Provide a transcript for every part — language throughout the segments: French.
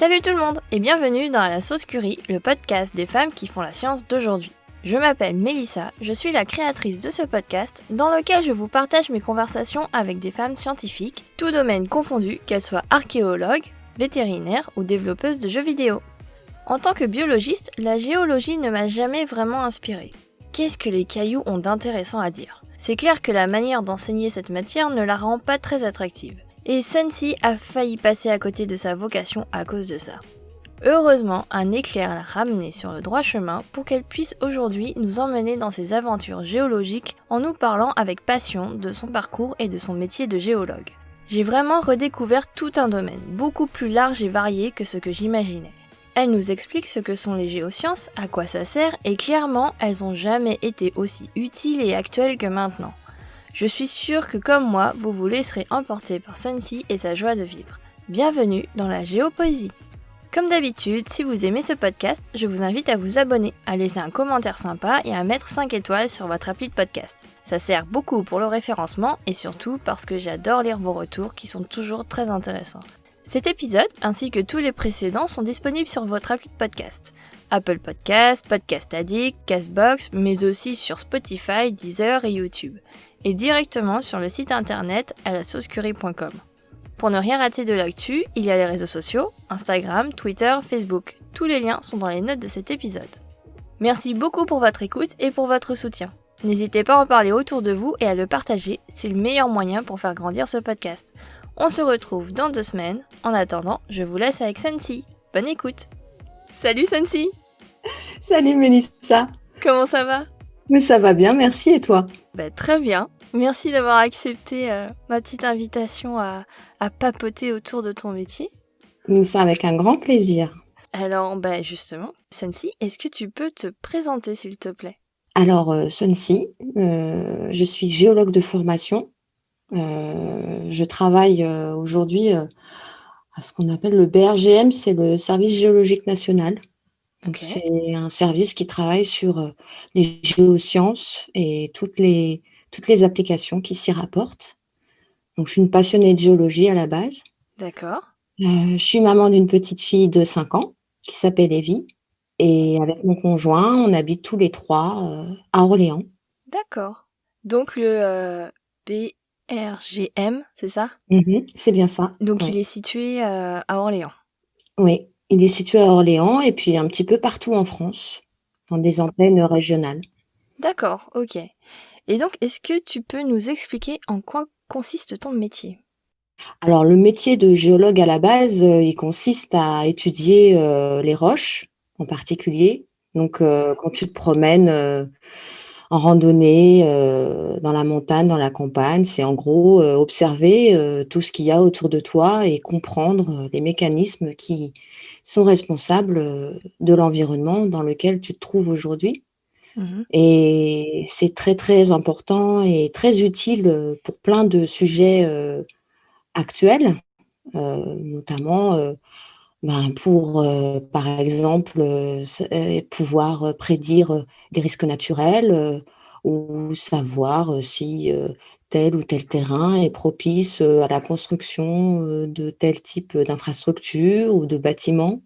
Salut tout le monde et bienvenue dans La Sauce Curie, le podcast des femmes qui font la science d'aujourd'hui. Je m'appelle Mélissa, je suis la créatrice de ce podcast dans lequel je vous partage mes conversations avec des femmes scientifiques, tout domaine confondu, qu'elles soient archéologues, vétérinaires ou développeuses de jeux vidéo. En tant que biologiste, la géologie ne m'a jamais vraiment inspirée. Qu'est-ce que les cailloux ont d'intéressant à dire ? C'est clair que la manière d'enseigner cette matière ne la rend pas très attractive. Et Sun-Si a failli passer à côté de sa vocation à cause de ça. Heureusement, un éclair l'a ramenée sur le droit chemin pour qu'elle puisse aujourd'hui nous emmener dans ses aventures géologiques en nous parlant avec passion de son parcours et de son métier de géologue. J'ai vraiment redécouvert tout un domaine, beaucoup plus large et varié que ce que j'imaginais. Elle nous explique ce que sont les géosciences, à quoi ça sert, et clairement, elles n'ont jamais été aussi utiles et actuelles que maintenant. Je suis sûre que comme moi, vous vous laisserez emporter par Sun-Si et sa joie de vivre. Bienvenue dans la géopoésie. Comme d'habitude, si vous aimez ce podcast, je vous invite à vous abonner, à laisser un commentaire sympa et à mettre 5 étoiles sur votre appli de podcast. Ça sert beaucoup pour le référencement et surtout parce que j'adore lire vos retours qui sont toujours très intéressants. Cet épisode, ainsi que tous les précédents, sont disponibles sur votre appli de podcast. Apple Podcasts, Podcast Addict, Castbox, mais aussi sur Spotify, Deezer et YouTube. Et directement sur le site internet lasaucecurie.com. Pour ne rien rater de l'actu, il y a les réseaux sociaux, Instagram, Twitter, Facebook. Tous les liens sont dans les notes de cet épisode. Merci beaucoup pour votre écoute et pour votre soutien. N'hésitez pas à en parler autour de vous et à le partager, c'est le meilleur moyen pour faire grandir ce podcast. On se retrouve dans 2 semaines. En attendant, je vous laisse avec Sun-Si. Bonne écoute. Salut Sun-Si. Salut Mélissa. Comment ça va ? Mais ça va bien, merci, et toi ? Très bien. Merci d'avoir accepté ma petite invitation à papoter autour de ton métier. C'est avec un grand plaisir. Alors, justement, Sun-Si, est-ce que tu peux te présenter, s'il te plaît ? Alors, Sun-Si, je suis géologue de formation. Je travaille aujourd'hui à ce qu'on appelle le BRGM, c'est le Service géologique national. Donc, c'est un service qui travaille sur les géosciences et toutes les applications qui s'y rapportent. Donc, je suis une passionnée de géologie à la base. D'accord. Je suis maman d'une petite fille de 5 ans qui s'appelle Evie. Et avec mon conjoint, on habite tous les 3 à Orléans. D'accord. Donc, le BRGM, c'est ça ? C'est bien ça. Donc, ouais. il est situé à Orléans. Oui, il est situé à Orléans et puis un petit peu partout en France, dans des antennes régionales. D'accord, ok. Et donc, est-ce que tu peux nous expliquer en quoi consiste ton métier ? Alors, le métier de géologue à la base, il consiste à étudier les roches en particulier. Donc, quand tu te promènes en randonnée dans la montagne, dans la campagne, c'est en gros observer tout ce qu'il y a autour de toi et comprendre les mécanismes qui sont responsables de l'environnement dans lequel tu te trouves aujourd'hui. Et c'est très, très important et très utile pour plein de sujets actuels, notamment pour, par exemple, pouvoir prédire des risques naturels ou savoir si tel ou tel terrain est propice à la construction de tel type d'infrastructure ou de bâtiment.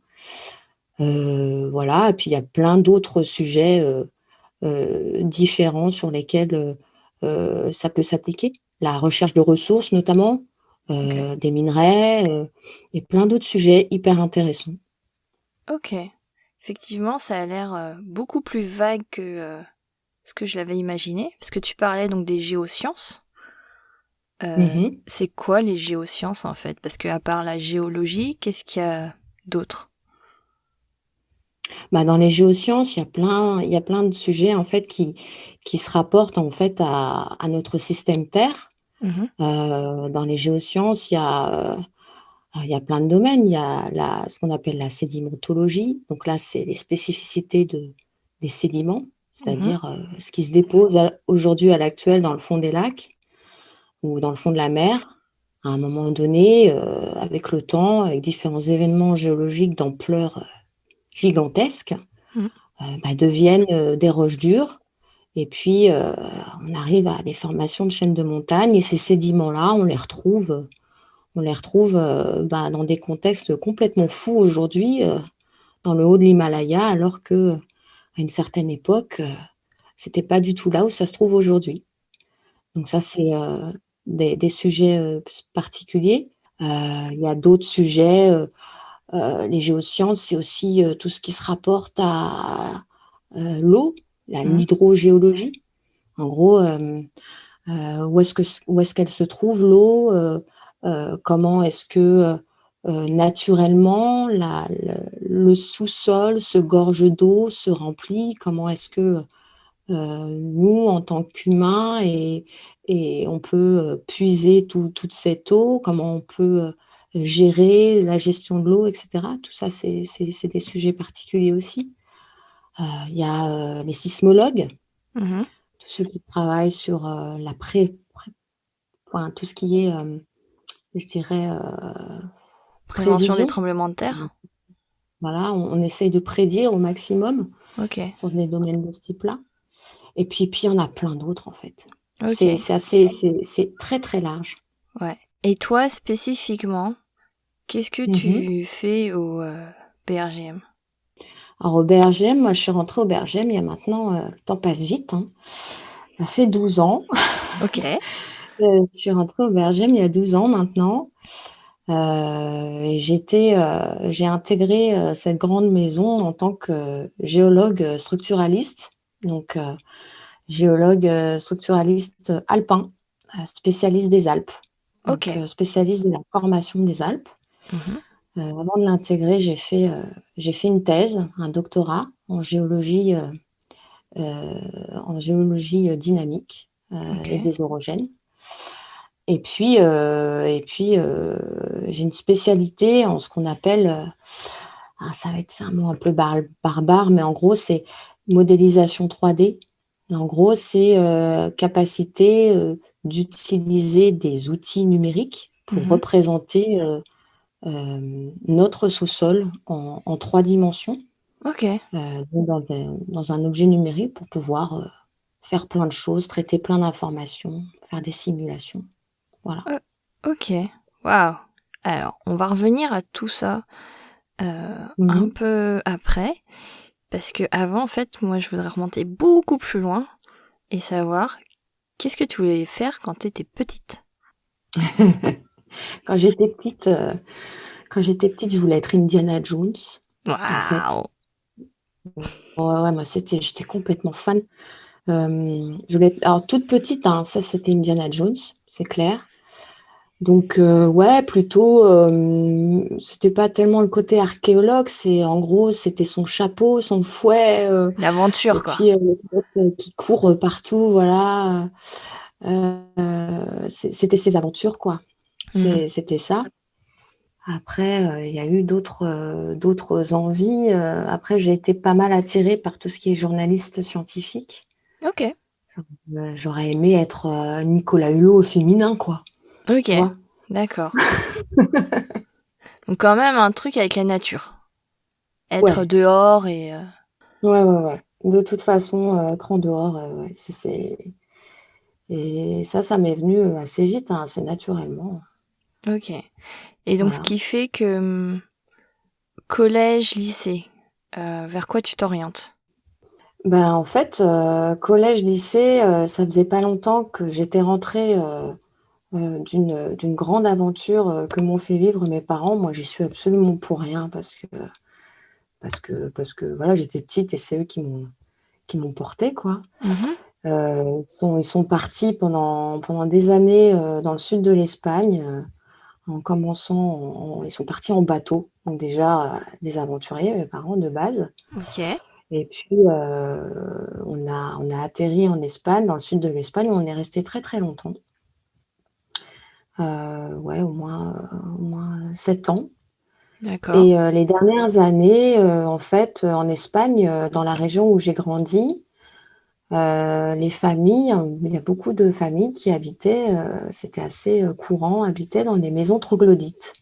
Voilà, et puis il y a plein d'autres sujets différents sur lesquels ça peut s'appliquer. La recherche de ressources notamment, des minerais et plein d'autres sujets hyper intéressants. Ok. Effectivement, ça a l'air beaucoup plus vague que ce que je l'avais imaginé, parce que tu parlais donc des géosciences. C'est quoi les géosciences en fait ? Parce qu'à part la géologie, qu'est-ce qu'il y a d'autre ? Dans les géosciences, il y a plein de sujets en fait qui se rapportent en fait à notre système Terre. Dans les géosciences, il y a plein de domaines. Il y a ce qu'on appelle la sédimentologie. Donc là, c'est les spécificités des sédiments, c'est-à-dire ce qui se dépose aujourd'hui à l'actuel dans le fond des lacs ou dans le fond de la mer. À un moment donné, avec le temps, avec différents événements géologiques d'ampleur gigantesque, deviennent des roches dures. Et puis, on arrive à des formations de chaînes de montagne. Et ces sédiments-là, on les retrouve On les retrouve dans des contextes complètement fous aujourd'hui, dans le haut de l'Himalaya, alors que à une certaine époque, c'était pas du tout là où ça se trouve aujourd'hui. Donc ça, c'est des sujets particuliers. Il y a d'autres sujets. Les géosciences, c'est aussi tout ce qui se rapporte à l'eau, Mhm. l'hydrogéologie. En gros, où est-ce qu'elle se trouve l'eau, comment est-ce que naturellement le sous-sol se gorge d'eau, se remplit, comment est-ce que nous, en tant qu'humains, et on peut puiser toute cette eau, comment on peut gérer la gestion de l'eau, etc. Tout ça, c'est des sujets particuliers aussi. Il y a les sismologues, Mhm. tous ceux qui travaillent sur enfin, tout ce qui est, je dirais, Prévention des prévision. tremblements de terre. Voilà, on essaye de prédire au maximum Ok, sur des domaines de ce type-là. Et puis il y en a plein d'autres, en fait. C'est ok, c'est assez, c'est très, très large. ouais. Et toi, spécifiquement, qu'est-ce que Mhm. tu fais au BRGM? Alors, au BRGM, moi, je suis rentrée au BRGM il y a maintenant, le temps passe vite, hein. Ça fait 12 ans. Ok. Je suis rentrée au BRGM il y a 12 ans maintenant. Et j'ai intégré cette grande maison en tant que géologue structuraliste. Donc, géologue structuraliste alpin, spécialiste des Alpes. Ok. Donc, spécialiste de la formation des Alpes. Mhm. Avant de l'intégrer, j'ai fait une thèse, un doctorat en géologie dynamique Ok. et des orogènes. Et puis, j'ai une spécialité en ce qu'on appelle, ça va être c'est un mot un peu barbare, mais en gros, c'est modélisation 3D. En gros, c'est capacité d'utiliser des outils numériques pour Mhm. représenter notre sous-sol en 3 dimensions, Ok. donc dans un objet numérique pour pouvoir faire plein de choses, traiter plein d'informations, faire des simulations. Voilà. Euh, ok. Waouh. Alors, on va revenir à tout ça un Mhm. peu après, parce que avant, en fait, moi, je voudrais remonter beaucoup plus loin et savoir qu'est-ce que tu voulais faire quand tu étais petite. Quand j'étais petite, je voulais être Indiana Jones, en fait. Waouh. Ouais, ouais, moi, j'étais complètement fan. Je voulais alors toute petite, hein, ça, c'était Indiana Jones, c'est clair. Donc, ouais, plutôt, c'était pas tellement le côté archéologue, c'est en gros, c'était son chapeau, son fouet, et L'aventure, quoi. puis, le fait, qu'il court partout, voilà. C'était ses aventures, quoi. Mhm. C'était ça. Après, il y a eu d'autres envies. Après, j'ai été pas mal attirée par tout ce qui est journaliste scientifique. Ok. J'aurais aimé être Nicolas Hulot au féminin, quoi. Ok. Tu vois? D'accord. Donc quand même un truc avec la nature. Être Ouais, dehors et... ouais, ouais, ouais. De toute façon, être en dehors, ouais, et ça m'est venu assez vite, hein, assez naturellement. Ok. Et donc ce Voilà. qui fait que collège, lycée, vers quoi tu t'orientes? Ben, en fait, collège, lycée, ça faisait pas longtemps que j'étais rentrée d'une grande aventure que m'ont fait vivre mes parents. Moi, j'y suis absolument pour rien parce que voilà, j'étais petite et c'est eux qui m'ont portée, quoi. Mhm. Ils sont partis pendant des années dans le sud de l'Espagne, en commençant, ils sont partis en bateau. Donc déjà, des aventuriers, mes parents de base. Ok. Et puis, on a atterri en Espagne, dans le sud de l'Espagne, où on est resté très très longtemps. Ouais, au moins 7 ans. D'accord. Et les dernières années, en fait, en Espagne, dans la région où j'ai grandi, les familles, il y a beaucoup de familles qui habitaient, c'était assez courant, habitaient dans des maisons troglodytes,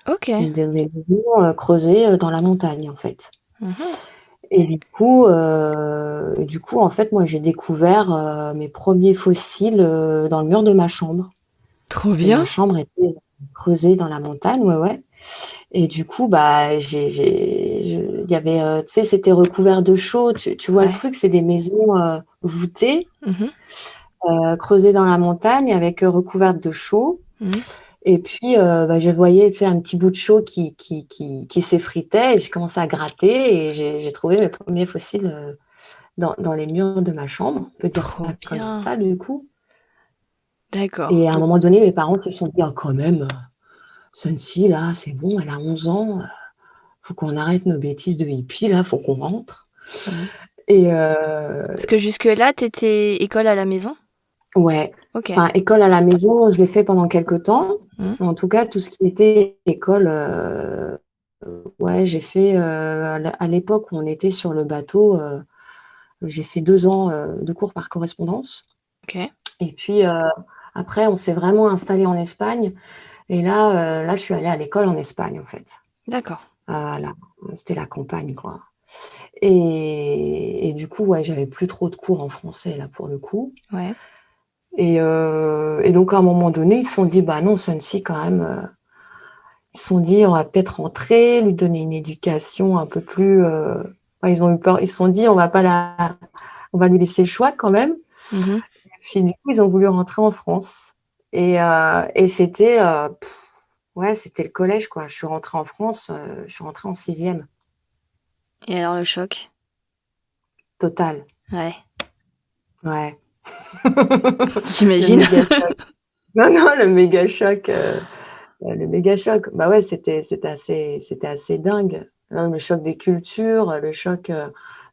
Ok. des maisons creusées dans la montagne, en fait. Mhm. Et du coup, en fait, moi, j'ai découvert mes premiers fossiles dans le mur de ma chambre, Trop parce que bien. ma chambre était creusé dans la montagne, ouais. Et du coup, bah, il y avait, tu sais, c'était recouvert de chaux. Tu vois le Ouais. truc, c'est des maisons voûtées, Mhm. creusées dans la montagne avec recouvertes de chaux. Mhm. Et puis, bah, je voyais, tu sais, un petit bout de chaux qui s'effritait. Et j'ai commencé à gratter et j'ai trouvé mes premiers fossiles dans les murs de ma chambre. On peut dire ça Trop comme bien. ça, du coup. D'accord. Et à un Donc, moment donné, mes parents se sont dit, ah, quand même, Sunsi, là, c'est bon, elle a 11 ans. Faut qu'on arrête nos bêtises de hippie, là, faut qu'on rentre. mhm. Et Parce que jusque-là, t'étais école à la maison? ouais, Ok. enfin, école à la maison, je l'ai fait pendant quelques temps. Mhm. En tout cas, tout ce qui était école, ouais, j'ai fait à l'époque où on était sur le bateau, j'ai fait 2 ans de cours par correspondance. Ok. Et puis après, on s'est vraiment installé en Espagne. Et là, je suis allée à l'école en Espagne, en fait. D'accord. Là, c'était la campagne, quoi. Et du coup, ouais, j'avais plus trop de cours en français, là, pour le coup. Ouais. Et donc, à un moment donné, ils se sont dit, bah non, Sunsi, quand même, ils se sont dit, on va peut-être rentrer, lui donner une éducation un peu plus. Enfin, ils ont eu peur, ils se sont dit, on va lui laisser le choix quand même. Mhm. Puis, du coup, ils ont voulu rentrer en France. Et c'était, ouais, c'était le collège, quoi. Je suis rentrée en France, je suis rentrée en sixième, Et alors le choc? total. Ouais. Ouais. Le J'imagine. méga choc. Non, non, le méga choc. Le méga choc. Bah ouais, c'était assez dingue. Hein, le choc des cultures, le choc,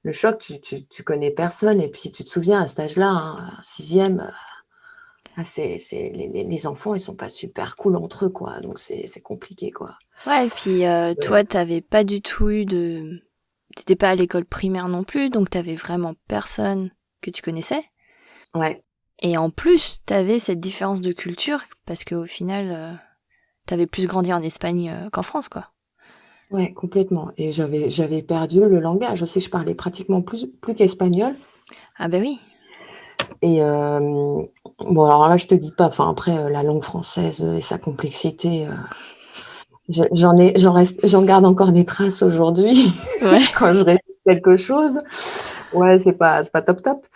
tu connais personne. Et puis, tu te souviens, à cet âge-là, hein, sixième, les enfants, ils sont pas super cool entre eux, quoi. Donc, c'est compliqué, quoi. Ouais, et puis toi, t'avais pas du tout eu de... T'étais pas à l'école primaire non plus, donc t'avais vraiment personne que tu connaissais. Ouais, Et en plus, t'avais cette différence de culture, parce qu'au final, t'avais plus grandi en Espagne qu'en France, quoi. ouais, complètement. Et j'avais perdu le langage aussi. Je parlais pratiquement plus qu'espagnol. Ah bah oui. Et bon, alors là, je te dis pas, enfin, après, la langue française et sa complexité, j'en garde encore des traces aujourd'hui Ouais. quand je récite quelque chose. Ouais, c'est pas top top.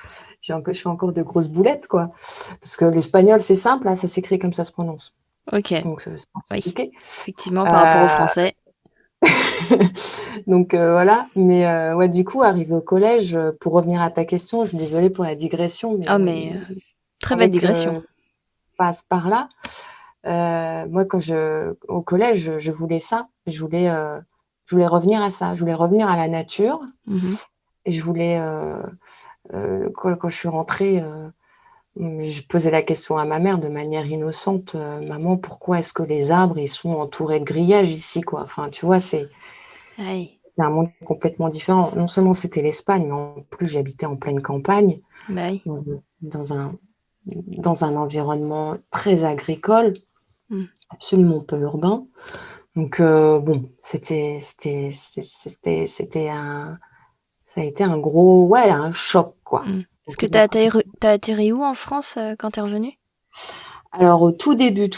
Je fais encore de grosses boulettes, quoi. Parce que l'espagnol, c'est simple, hein, ça s'écrit comme ça se prononce. Ok. Donc, c'est pas Oui. compliqué. Effectivement, par rapport au Euh, français. donc, voilà. Mais ouais, du coup, arrivé au collège, pour revenir à ta question, je suis désolée pour la digression, mais Ah, mais très belle avec digression. passe par là. Moi, au collège, je voulais ça. Je voulais revenir à ça. Je voulais revenir à la nature. Mhm. Et je voulais, quand je suis rentrée, je posais la question à ma mère de manière innocente. Maman, pourquoi est-ce que les arbres, ils sont entourés de grillages ici, quoi? Enfin, tu vois, Aïe. c'est un monde complètement différent. Non seulement c'était l'Espagne, mais en plus, j'habitais en pleine campagne, Bah oui. dans un, dans un, dans un environnement très agricole, Mm. absolument peu urbain. Donc, bon, ça a été un gros, ouais, un choc, quoi. Mm. Est-ce On que peut dire ça. t'as atterri où en France quand t'es revenu? Alors, au tout début,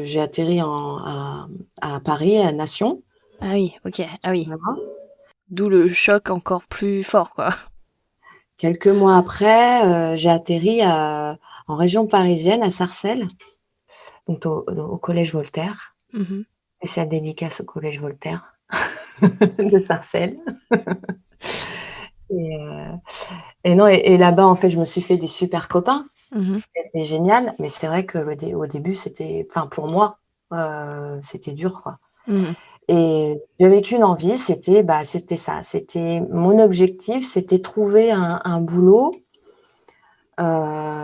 j'ai atterri à Paris, à Nation. Ah oui, ok. Ah oui. Voilà. D'où le choc encore plus fort, quoi. Quelques mois après, j'ai atterri en région parisienne, à Sarcelles, donc au Collège Voltaire. Mhm. Et c'est la dédicace au Collège Voltaire de Sarcelles. Et, non, et là-bas, en fait, je me suis fait des super copains. Mhm. C'était génial, mais c'est vrai qu'au début, c'était, enfin, pour moi, c'était dur, quoi. Mhm. Et j'avais qu'une envie, c'était ça. C'était mon objectif, c'était trouver un boulot.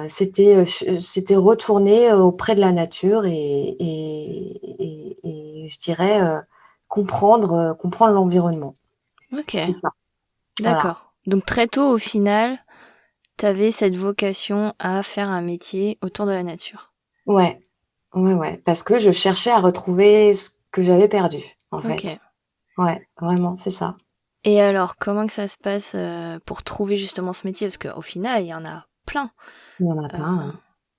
C'était retourner auprès de la nature et je dirais comprendre l'environnement. Ok, C'était ça. Voilà. d'accord. Donc très tôt, au final, t'avais cette vocation à faire un métier autour de la nature. Ouais, ouais. Parce que je cherchais à retrouver ce que j'avais perdu, en Ok. fait. Ouais, vraiment, c'est ça. Et alors, comment que ça se passe pour trouver justement ce métier? Parce qu'au final, il y en a plein. Il y en a Euh, plein, ouais.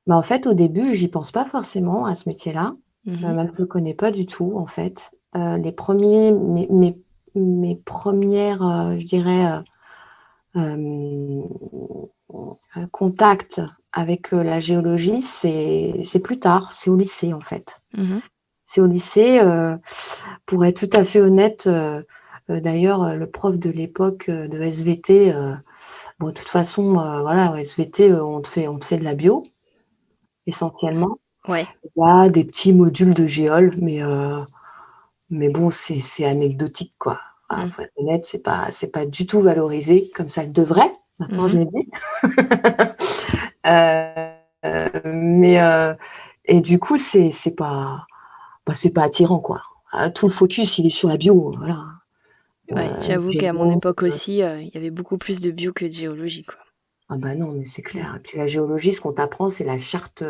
Mais en fait, au début, j'y pense pas forcément à ce métier-là. Mhm. même je le connais pas du tout en fait. Les premiers, mes premières, je dirais, euh, contacts avec la géologie, c'est plus tard, c'est au lycée en fait. Mhm. C'est au lycée, pour être tout à fait honnête, d'ailleurs, le prof de l'époque de SVT, bon, de toute façon, voilà, au SVT, on te fait de la bio, essentiellement. Ouais. Il y a des petits modules de géol, mais bon, c'est anecdotique, quoi. Ah, Mm. faut être honnête, c'est pas du tout valorisé comme ça le devrait. Maintenant, je Mhm. le dis. Euh, mais et du coup, c'est pas attirant, quoi. Tout le focus, il est sur la bio, voilà. Ouais, j'avoue qu'à mon Géo, époque aussi, il y avait beaucoup plus de bio que de géologie, quoi. ah bah non, mais c'est Mm. clair. Et puis la géologie, ce qu'on t'apprend, c'est la charte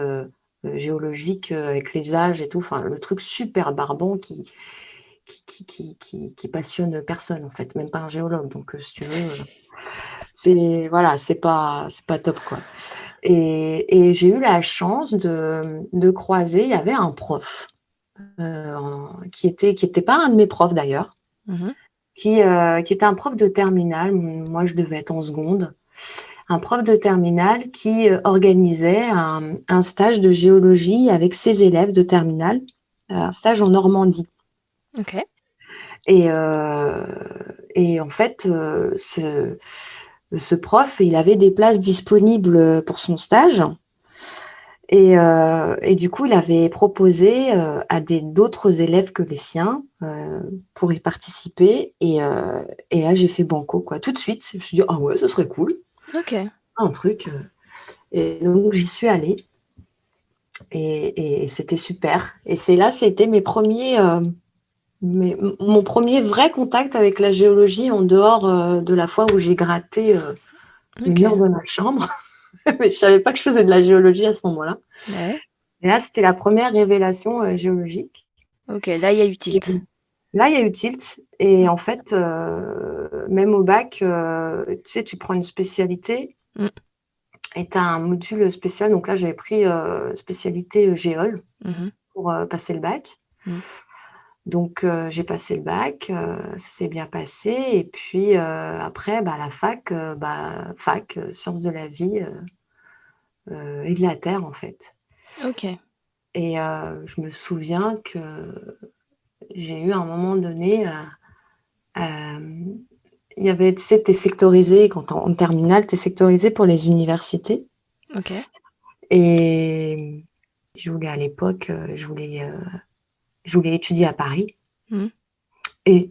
géologique avec les âges et tout. Enfin, le truc super barbant qui passionne personne, en fait, même pas un géologue. Donc, si tu veux, c'est voilà, c'est pas top, quoi. Et j'ai eu la chance de croiser, il y avait un prof qui était pas un de mes profs d'ailleurs, Mhm. qui était un prof de terminale. Moi, je devais être en seconde. Un prof de terminale qui organisait un stage de géologie avec ses élèves de terminale, un stage en Normandie. Ok. Et, et en fait, ce prof, il avait des places disponibles pour son stage. Et du coup, il avait proposé à d'autres élèves que les siens pour y participer. Et là, j'ai fait banco, quoi. Tout de suite, je me suis dit, ah ouais, ce serait cool. Ok. Un truc. Et donc, j'y suis allée. Et c'était super. Et c'est là, c'était mon premier vrai contact avec la géologie en dehors de la fois où j'ai gratté les Ok. murs de ma chambre. Mais je savais pas que je faisais de la géologie à ce moment-là. Bah ouais. Et là, c'était la première révélation géologique. Ok, là, il y a eu Et tilt. là, il y a eu tilt. Et Mm. en fait, même au bac, tu sais, tu prends une spécialité Mm. et tu as un module spécial. Donc là, j'avais pris spécialité géol Mhm. pour passer le bac. Mm. Donc, j'ai passé le bac, ça s'est bien passé. Et puis, après, bah, la fac, sciences de la vie et de la terre, en fait. Ok. Et je me souviens que j'ai eu à un moment donné, euh, il y avait, tu sais, tu es sectorisé, quand en terminale, tu es sectorisé pour les universités. Ok. Et je voulais à l'époque, je voulais étudier à Paris. Mm. Et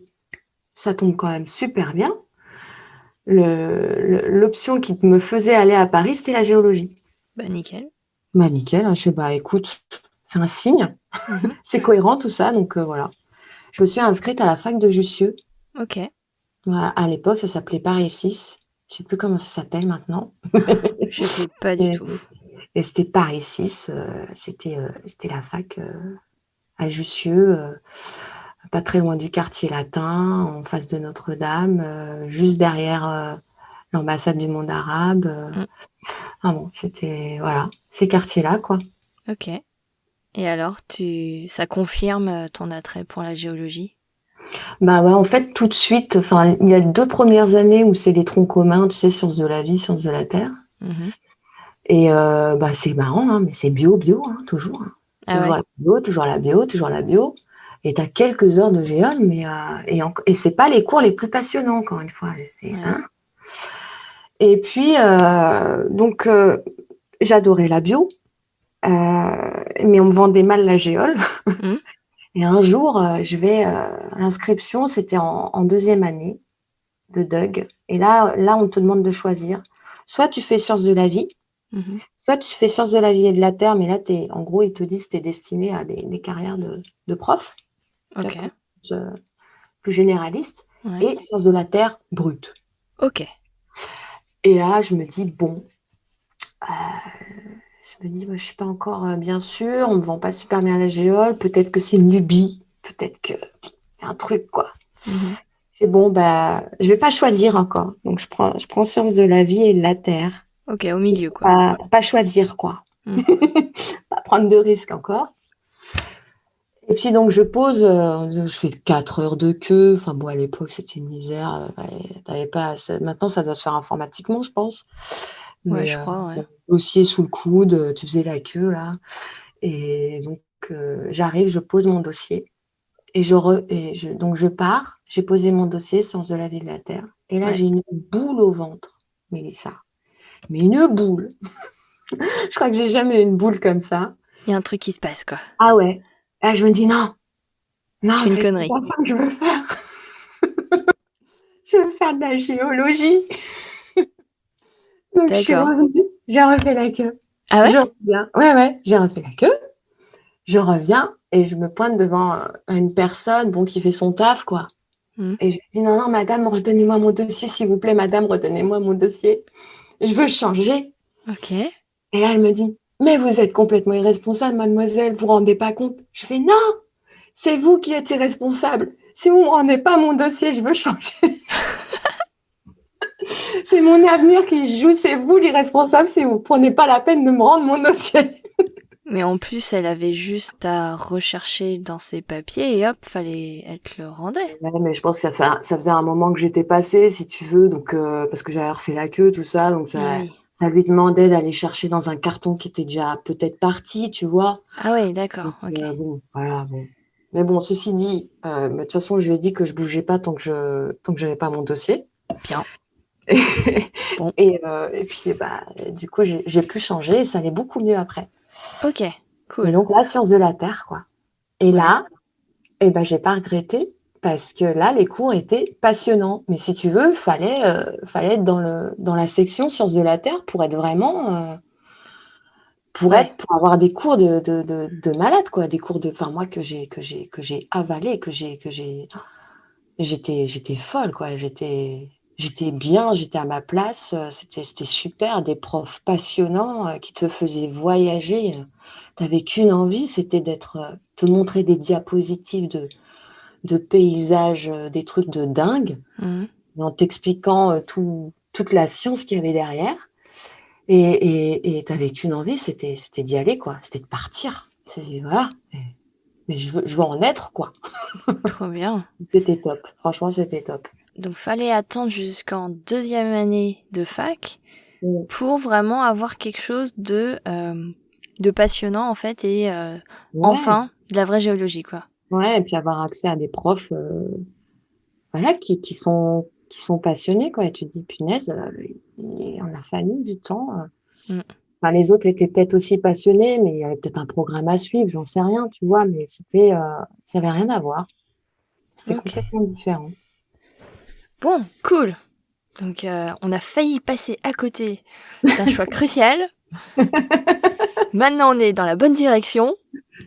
ça tombe quand même super bien. L'option qui me faisait aller à Paris, c'était la géologie. Bah nickel. Bah nickel, hein, je sais, bah écoute, c'est un signe, Mhm. c'est cohérent tout ça, donc voilà. Je me suis inscrite à la fac de Jussieu. Ok. Voilà, à l'époque, ça s'appelait Paris 6. Je sais plus comment ça s'appelle maintenant. Je sais pas du Et, tout. et c'était Paris 6, c'était la fac à Jussieu, pas très loin du quartier latin, en face de Notre-Dame, juste derrière l'ambassade du monde arabe. Mm. Ah bon, c'était, voilà, ces quartiers-là, quoi. Ok. Et alors, ça confirme ton attrait pour la géologie? Bah ouais, en fait, tout de suite, enfin, il y a 2 premières années où c'est les troncs communs, tu sais, sciences de la vie, sciences de la terre. Mhm. Et bah, c'est marrant, hein, mais c'est bio, bio, hein, toujours. Hein. Ah Toujours ouais? la bio, toujours la bio, toujours la bio. Et tu as quelques heures de géol, mais et c'est pas les cours les plus passionnants, encore une fois. Ouais. Hein. Et puis, donc, j'adorais la bio, mais on me vendait mal la géole. Mm. Et un jour, je vais à l'inscription, c'était en deuxième année de DUG. Et là, on te demande de choisir. Soit tu fais sciences de la vie, Mhm. soit tu fais sciences de la vie et de la terre, mais là, en gros, ils te disent que tu es destiné à des carrières de prof, tu vois, Ok. plus généraliste, Ouais. et sciences de la terre brute. Ok. Et là, je me dis, bon, moi, je ne suis pas encore bien sûre, on ne me vend pas super bien la géole, peut-être que c'est une lubie, peut-être qu'il y a un truc, quoi. Mhm. C'est bon, bah, je vais pas choisir encore. Donc, je prends sciences de la vie et de la terre. Ok, au milieu, quoi. Pour pas choisir, quoi. Mm. Pas prendre de risques encore. Et puis donc je pose, je fais 4 heures de queue. Enfin bon, à l'époque, c'était une misère. Ouais, maintenant, ça doit se faire informatiquement, je pense. Ouais, Mais je crois, ouais. bon, dossier sous le coude, tu faisais la queue là. Et donc j'arrive, je pose mon dossier donc je pars. J'ai posé mon dossier, Sciences de la vie de la Terre. Et là, Ouais. j'ai une boule au ventre, Mélissa. Mais une boule. Je crois que j'ai jamais eu une boule comme ça. Il y a un truc qui se passe, quoi. Ah ouais. Là, je me dis non, Je non, fais une c'est connerie. pas ça que je veux faire. Je veux faire de la géologie. Donc, je suis D'accord. revenue. J'ai refait la queue. Ah ouais? Je reviens. Ouais, ouais, j'ai refait la queue. Je reviens et je me pointe devant une personne, bon, qui fait son taf, quoi. Hmm. Et je lui dis, non, non, madame, redonnez-moi mon dossier, s'il vous plaît, madame, redonnez-moi mon dossier. Je veux changer. Ok. Et là, elle me dit, mais vous êtes complètement irresponsable, mademoiselle, vous vous rendez pas compte. Je fais, non, c'est vous qui êtes irresponsable. Si vous ne me rendez pas mon dossier, je veux changer. C'est mon avenir qui joue, c'est vous l'irresponsable si vous ne prenez pas la peine de me rendre mon dossier. Mais en plus, elle avait juste à rechercher dans ses papiers et hop, elle te le rendait. Ouais, mais je pense que ça faisait un moment que j'étais passée, si tu veux, donc parce que j'avais refait la queue, tout ça, donc Ah ça, oui. ça lui demandait d'aller chercher dans un carton qui était déjà peut-être parti, tu vois. Ah oui, d'accord, Donc, ok. bon, voilà, bon. Mais bon, ceci dit, mais de toute façon, je lui ai dit que je bougeais pas tant que j'avais pas mon dossier. Bien. Bon. Et puis, bah, du coup, j'ai pu changer et ça allait beaucoup mieux après. Ok, Et cool. donc, la science de la Terre, quoi. Et Ouais. là, eh ben, j'ai pas regretté parce que là, les cours étaient passionnants. Mais si tu veux, fallait être dans la section sciences de la Terre pour être vraiment, Ouais. pour avoir des cours de malade, quoi. Des cours enfin, moi, que j'ai avalé, j'étais folle, quoi. J'étais bien, j'étais à ma place. C'était super. Des profs passionnants, qui te faisaient voyager. T'avais qu'une envie, c'était te montrer des diapositives de paysages, des trucs de dingue, Mhm. en t'expliquant toute la science qu'il y avait derrière. Et t'avais qu'une envie, c'était d'y aller, quoi. C'était de partir. Voilà. Mais je veux en être, quoi. Trop bien. C'était top. Franchement, c'était top. Donc fallait attendre jusqu'en deuxième année de fac Mm. pour vraiment avoir quelque chose de passionnant en fait et Ouais, enfin de la vraie géologie quoi. ouais, et puis avoir accès à des profs, voilà, qui sont passionnés, quoi. Et tu te dis, punaise, il en a fallu du temps. Mm. Enfin, les autres étaient peut-être aussi passionnés, mais il y avait peut-être un programme à suivre, j'en sais rien, tu vois, mais ça avait rien à voir. C'était Ok. complètement différent. Bon, cool. Donc on a failli passer à côté d'un choix crucial. Maintenant on est dans la bonne direction.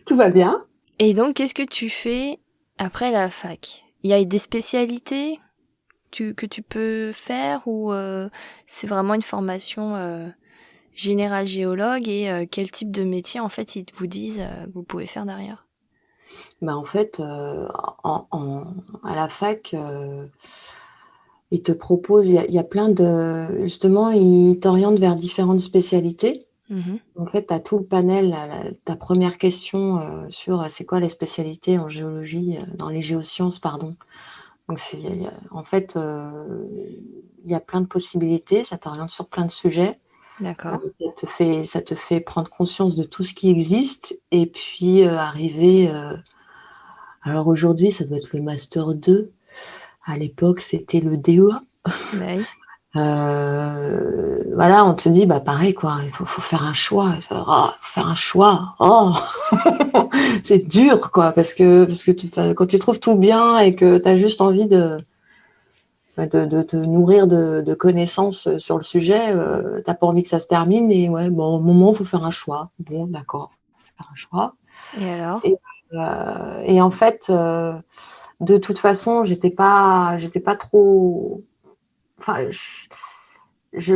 Tout va bien. Et donc qu'est-ce que tu fais après la fac? Il y a des spécialités que tu peux faire ou c'est vraiment une formation général géologue et quel type de métier en fait ils vous disent que vous pouvez faire derrière. Bah, en fait, à la fac, ils te proposent, il y a plein justement, ils t'orientent vers différentes spécialités. Mhm. En fait, tu as tout le panel, ta première question sur c'est quoi les spécialités en géologie, dans les géosciences, pardon. Donc, en fait, il y a plein de possibilités, ça t'oriente sur plein de sujets. D'accord. Ça te fait prendre conscience de tout ce qui existe et puis arriver. Alors aujourd'hui, ça doit être le Master 2. À l'époque, c'était le DEA. Bah oui. Voilà, on te dit, bah pareil, quoi, faut faire un choix. Faut faire un choix. Oh, c'est dur, quoi, parce que quand tu trouves tout bien et que tu as juste envie de te nourrir de connaissances sur le sujet, t'as pas envie que ça se termine. Et ouais, bon, au moment, il faut faire un choix. Bon, d'accord, faut faire un choix. Et alors? Et, et en fait, de toute façon, j'étais pas trop. Enfin, je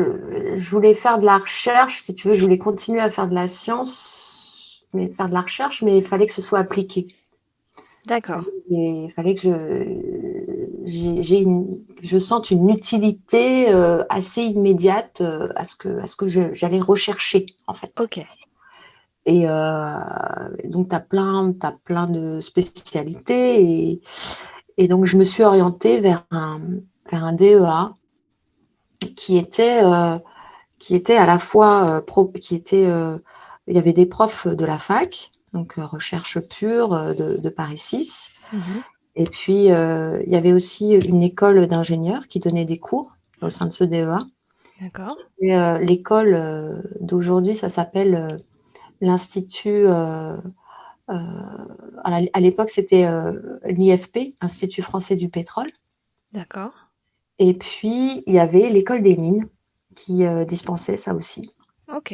voulais faire de la recherche, si tu veux, je voulais continuer à faire de la science, mais faire de la recherche, mais il fallait que ce soit appliqué. D'accord. Il fallait que je sente une utilité assez immédiate à ce que j'allais rechercher, en fait. Ok. Et donc, t'as plein de spécialités. Et donc, je me suis orientée vers un DEA qui était, qui était à la fois il y avait des profs de la fac, donc recherche pure de Paris 6. Mhm. Et puis, il y avait aussi une école d'ingénieurs qui donnait des cours au sein de ce DEA. D'accord. Et, l'école d'aujourd'hui, ça s'appelle l'Institut. À l'époque, c'était l'IFP, Institut français du pétrole. D'accord. Et puis, il y avait l'école des mines qui dispensait ça aussi. Ok.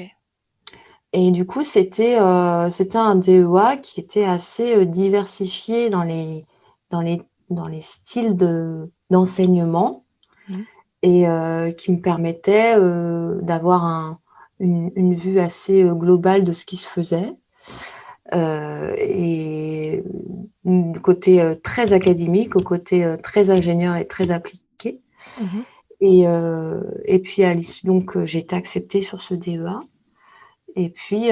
Et du coup, c'était un DEA qui était assez diversifié dans les, dans les styles d'enseignement Mhm. et qui me permettait d'avoir une vue assez globale de ce qui se faisait. Et du côté très académique au côté très ingénieur et très appliqué. Mhm. Et puis à l'issue, donc j'ai été acceptée sur ce DEA. Et puis,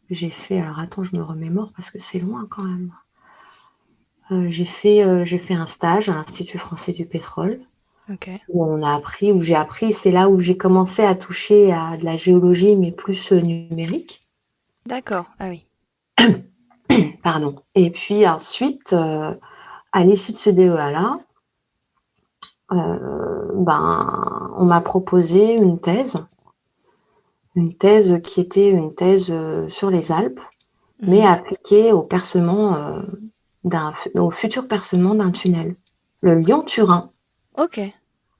j'ai fait, alors attends, je me remémore parce que c'est loin quand même. J'ai fait un stage à l'Institut français du pétrole Ok. où j'ai appris, c'est là où j'ai commencé à toucher à de la géologie, mais plus numérique. D'accord. Ah oui. Pardon. Et puis ensuite, à l'issue de ce DEA-là, on m'a proposé une thèse qui était une thèse sur les Alpes, mais Mhm. appliquée au percement, au futur percement d'un tunnel, le Lyon-Turin. Ok.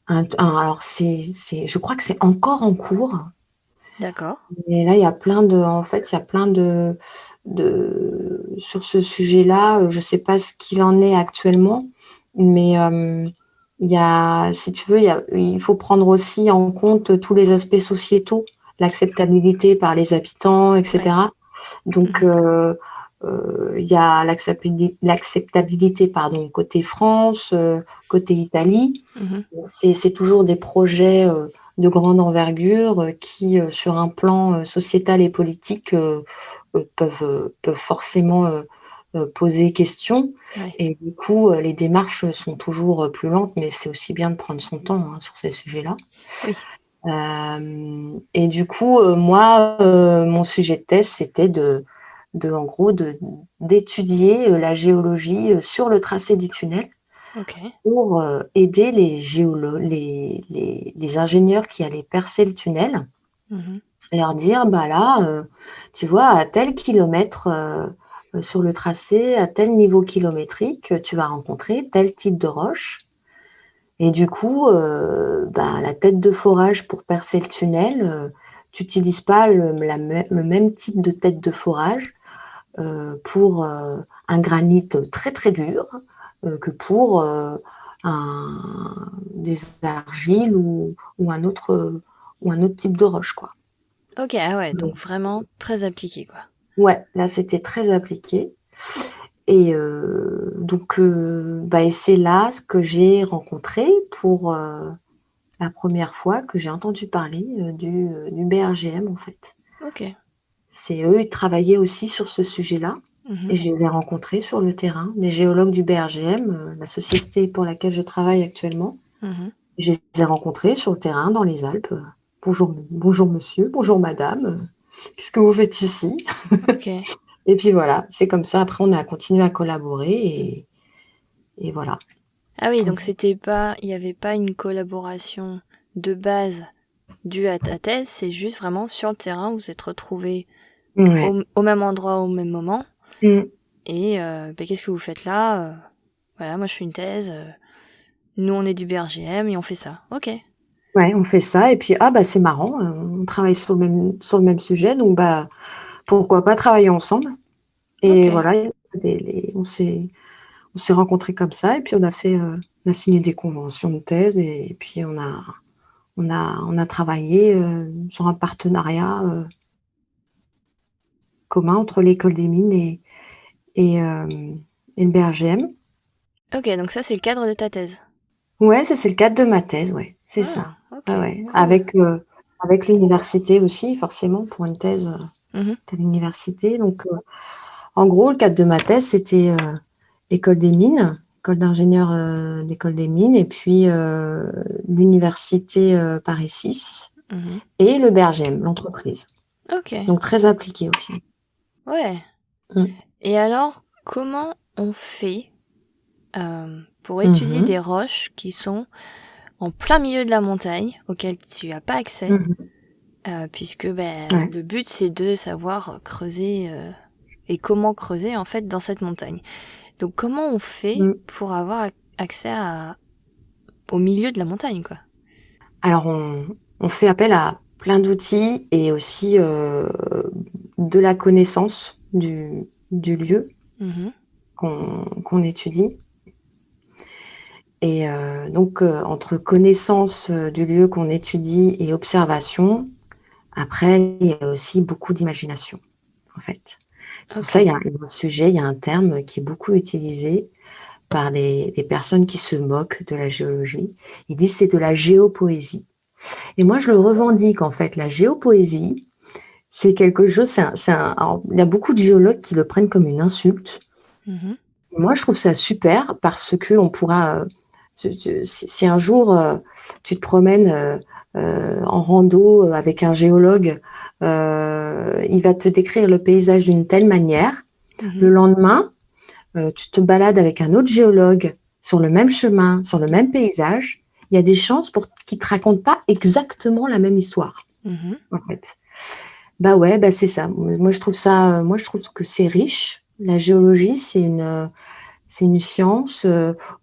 Alors, je crois que c'est encore en cours. D'accord. Et là, en fait, il y a plein sur ce sujet-là. Je ne sais pas ce qu'il en est actuellement, mais si tu veux, il faut prendre aussi en compte tous les aspects sociétaux, l'acceptabilité par les habitants, Ouais. etc. Donc, Mhm. il y a l'acceptabilité, pardon, côté France, côté Italie. Mhm. C'est toujours des projets de grande envergure qui, sur un plan sociétal et politique, peuvent forcément poser question. Ouais. Et du coup, les démarches sont toujours plus lentes, mais c'est aussi bien de prendre son temps hein, sur ces sujets-là. Oui. Et du coup, moi, mon sujet de thèse, c'était en gros, d'étudier la géologie sur le tracé du tunnel Ok. pour aider les ingénieurs qui allaient percer le tunnel, Mhm. leur dire, bah là, tu vois, à tel kilomètre sur le tracé, à tel niveau kilométrique, tu vas rencontrer tel type de roche. Et du coup, la tête de forage pour percer le tunnel, tu n'utilises pas le même type de tête de forage pour un granit très très dur que pour des argiles ou un autre type de roche, quoi. Ok. Ah ouais. Donc Donc, vraiment très appliqué, quoi. ouais, là c'était très appliqué. Et et c'est là ce que j'ai rencontré pour la première fois que j'ai entendu parler du BRGM en fait. Ok. C'est eux, ils travaillaient aussi sur ce sujet-là. Mhm. Et je les ai rencontrés sur le terrain, des géologues du BRGM, la société pour laquelle je travaille actuellement. Mhm. Je les ai rencontrés sur le terrain dans les Alpes. Bonjour, bonjour monsieur, bonjour madame, qu'est-ce que vous faites ici? Ok. Et puis voilà, c'est comme ça. Après, on a continué à collaborer et voilà. Ah oui. Donc il n'y avait pas une collaboration de base due à ta thèse. C'est juste vraiment sur le terrain, vous êtes retrouvés Ouais. au même endroit au même moment. Mm. Et qu'est-ce que vous faites là? Voilà, moi je fais une thèse. Nous on est du BRGM et on fait ça. Ok. Ouais, on fait ça. Et puis, ah bah c'est marrant, on travaille sur le même sujet, donc bah pourquoi pas travailler ensemble? Ok. Et voilà, on s'est rencontrés comme ça, et puis on a signé des conventions de thèse, et puis on a travaillé sur un partenariat commun entre l'école des mines et, euh, et le BRGM. Ok, donc ça c'est le cadre de ta thèse. Ouais, ça c'est le cadre de ma thèse, ouais, c'est ça. Ah, ok, Ouais, ouais. cool. avec l'université aussi, forcément, pour une thèse Mhm. à l'université. Donc, en gros, le cadre de ma thèse, c'était l'école des mines, école d'ingénieur d'école des mines, et puis l'université Paris 6 Mhm. et le BRGM, l'entreprise. Ok, Donc, très appliqué au final. ouais. Mm. Et alors, comment on fait pour étudier Mhm. des roches qui sont en plein milieu de la montagne, auxquelles tu n'as pas accès, Mhm. puisque ben, Ouais. le but c'est de savoir creuser et comment creuser en fait dans cette montagne. Donc comment on fait Mm. pour avoir accès au milieu de la montagne, quoi? Alors, on fait appel à plein d'outils et aussi de la connaissance du lieu Mhm. qu'on étudie. Et donc, entre connaissance du lieu qu'on étudie et observation, après, il y a aussi beaucoup d'imagination, en fait. Pour Ok. ça, il y a un sujet, il y a un terme qui est beaucoup utilisé par des personnes qui se moquent de la géologie. Ils disent c'est de la géopoésie. Et moi, je le revendique, en fait. La géopoésie, c'est quelque chose, alors, il y a beaucoup de géologues qui le prennent comme une insulte. Mhm. Moi, je trouve ça super parce que on pourra, si un jour tu te promènes en rando avec un géologue, il va te décrire le paysage d'une telle manière. Le Mhm. lendemain, tu te balades avec un autre géologue sur le même chemin, sur le même paysage. Il y a des chances pour qu'il te raconte pas exactement la même histoire, Mhm. en fait. Bah ouais, bah c'est ça. Moi, je trouve ça, moi, je trouve que c'est riche. La géologie, c'est une science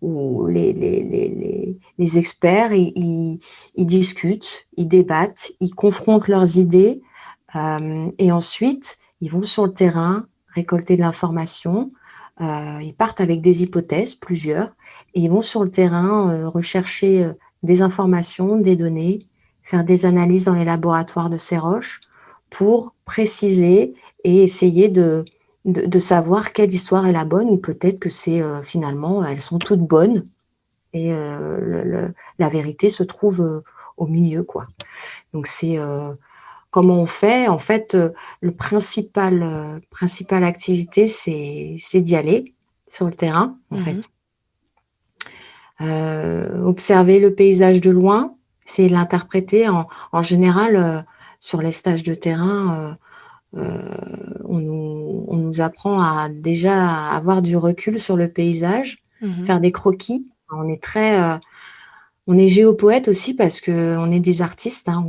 où les experts, ils discutent, ils débattent, ils confrontent leurs idées et ensuite, ils vont sur le terrain récolter de l'information. Ils partent avec des hypothèses, plusieurs, et ils vont sur le terrain rechercher des informations, des données, faire des analyses dans les laboratoires de ces roches pour préciser et essayer de savoir quelle histoire est la bonne, ou peut-être que c'est finalement, elles sont toutes bonnes et la vérité se trouve au milieu, quoi. Donc c'est comment on fait. En fait, le principale activité, c'est d'y aller sur le terrain, en Mhm. fait. Observer le paysage de loin, c'est l'interpréter. En général, sur les stages de terrain, on nous apprend à déjà avoir du recul sur le paysage, Mhm. faire des croquis. On est géopoète aussi parce que on est des artistes, hein.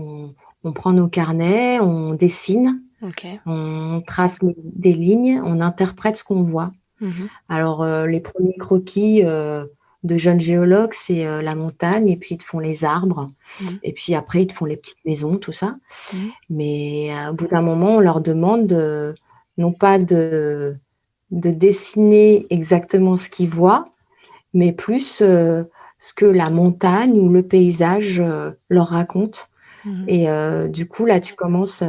On prend nos carnets, on dessine, Ok. on trace des lignes, on interprète ce qu'on voit. Mhm. Alors, les premiers croquis de jeunes géologues, c'est la montagne, et puis ils te font les arbres, Mhm. et puis après ils te font les petites maisons, tout ça. Mhm. Mais au bout d'un moment, on leur demande non pas de dessiner exactement ce qu'ils voient, mais plus ce que la montagne ou le paysage leur raconte. Mhm. Et du coup, là, tu commences,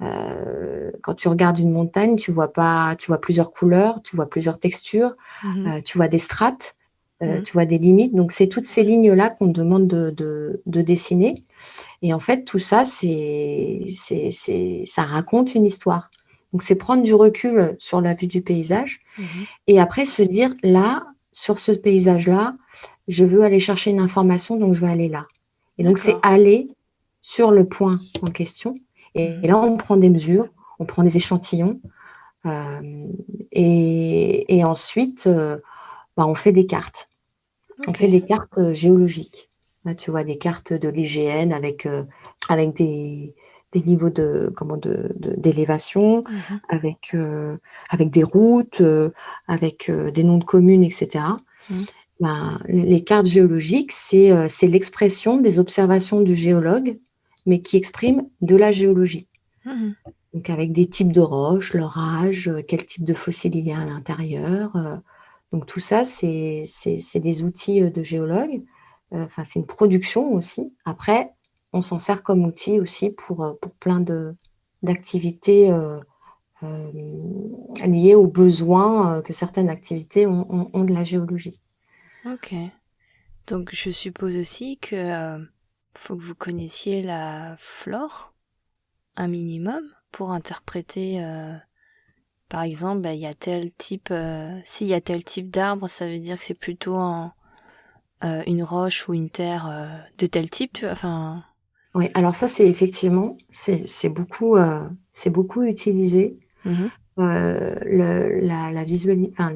quand tu regardes une montagne, tu vois pas, tu vois plusieurs couleurs, tu vois plusieurs textures, Mhm. tu vois des strates, Mhm. tu vois des limites. Donc, c'est toutes ces lignes-là qu'on te demande de dessiner. Et en fait, tout ça, ça raconte une histoire. Donc, c'est prendre du recul sur la vue du paysage Mhm. et après se dire, là, sur ce paysage-là, je veux aller chercher une information, donc je vais aller là. Et donc, c'est D'accord. aller sur le point en question. Et Mhm. là, on prend des mesures, on prend des échantillons et ensuite, bah, on fait des cartes. On Ok. fait des cartes géologiques. Là, tu vois, des cartes de l'IGN avec des niveaux d'élévation, Mhm. avec, avec des routes, avec des noms de communes, etc. Mhm. Ben, les cartes géologiques, c'est l'expression des observations du géologue, mais qui exprime de la géologie. Mhm. Donc avec des types de roches, leur âge, quel type de fossiles il y a à l'intérieur. Donc tout ça, c'est des outils de géologue. Enfin, c'est une production aussi. Après, on s'en sert comme outil aussi pour plein d'activités euh, liées aux besoins que certaines activités ont de la géologie. Ok. Donc je suppose aussi que faut que vous connaissiez la flore, un minimum, pour interpréter, par exemple, il y a tel type, s'il y a tel type d'arbre, ça veut dire que c'est plutôt une roche ou une terre de tel type, tu vois, enfin... Oui, alors ça, c'est effectivement, c'est beaucoup utilisé. Mhm, La enfin,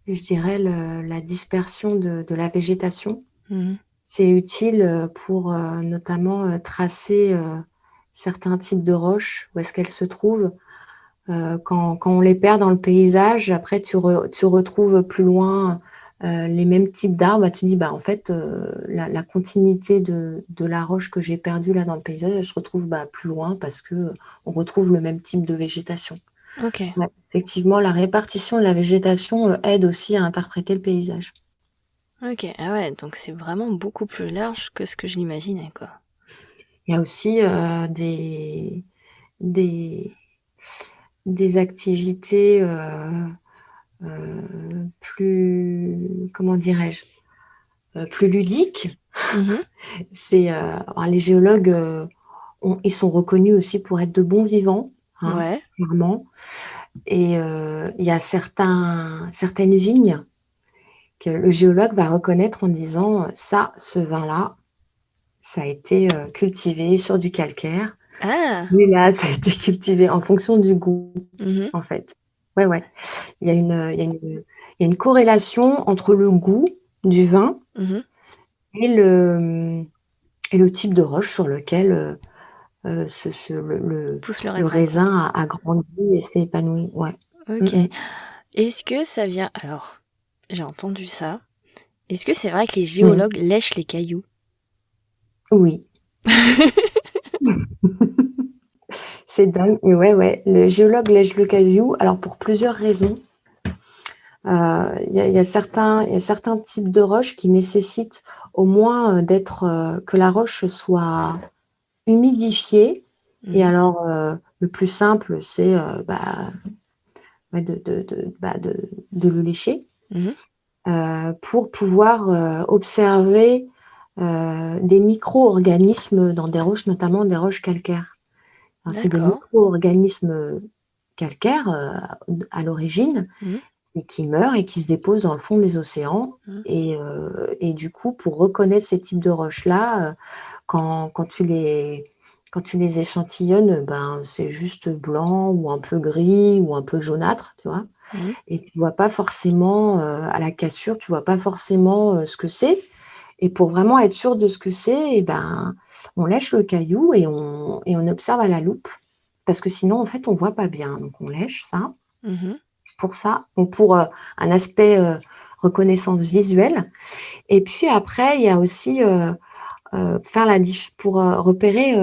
je dirais la dispersion de la végétation. mhm. C'est utile pour notamment tracer certains types de roches, où est-ce qu'elles se trouvent. Quand on les perd dans le paysage, après tu retrouves plus loin les mêmes types d'arbres, bah, tu dis bah en fait la continuité de la roche que j'ai perdue là dans le paysage, elle se retrouve bah, plus loin parce que on retrouve le même type de végétation. Ok, Ouais, effectivement, la répartition de la végétation aide aussi à interpréter le paysage. ok, ah ouais, donc c'est vraiment beaucoup plus large que ce que je l'imaginais, quoi. Il y a aussi des, des activités plus, comment dirais-je, plus ludiques. Mhm, Alors, les géologues, ils sont reconnus aussi pour être de bons vivants, hein, ouais, clairement. Et il y a certaines vignes que le géologue va reconnaître en disant, ça, ce vin-là, ça a été cultivé sur du calcaire. ah, Celui-là, ça a été cultivé en fonction du goût, mhm, en fait. Ouais, ouais. Il y a une corrélation entre le goût du vin mhm. et le type de roche sur lequel Pousse le le raisin, quoi. raisin a grandi et s'est épanoui. Ouais. Mm, Ok. mm. Est-ce que ça vient... Alors, j'ai entendu ça. Est-ce que c'est vrai que les Mm. géologues lèchent les cailloux? Oui. C'est dingue. Mais ouais, ouais. Le géologue lèche le caillou. Alors, pour plusieurs raisons. Il y a certains types de roches qui nécessitent au moins que la roche soit humidifiée. Et Mhm, alors, le plus simple, c'est ouais, de le lécher mhm. pour pouvoir observer des micro-organismes dans des roches, notamment des roches calcaires. Alors, c'est des D'accord. micro-organismes calcaires à l'origine Mhm, et qui meurent et qui se déposent dans le fond des océans. mhm. Et du coup, pour reconnaître ces types de roches-là, quand tu les échantillonnes, ben, c'est juste blanc ou un peu gris ou un peu jaunâtre, tu vois. Mhm. Et tu vois pas forcément, à la cassure, tu vois pas forcément ce que c'est. Et pour vraiment être sûr de ce que c'est, eh ben, on lèche le caillou et on observe à la loupe. Parce que sinon, en fait, on voit pas bien. Donc, on lèche ça Mhm. pour ça, donc pour un aspect reconnaissance visuelle. Et puis après, il y a aussi pour repérer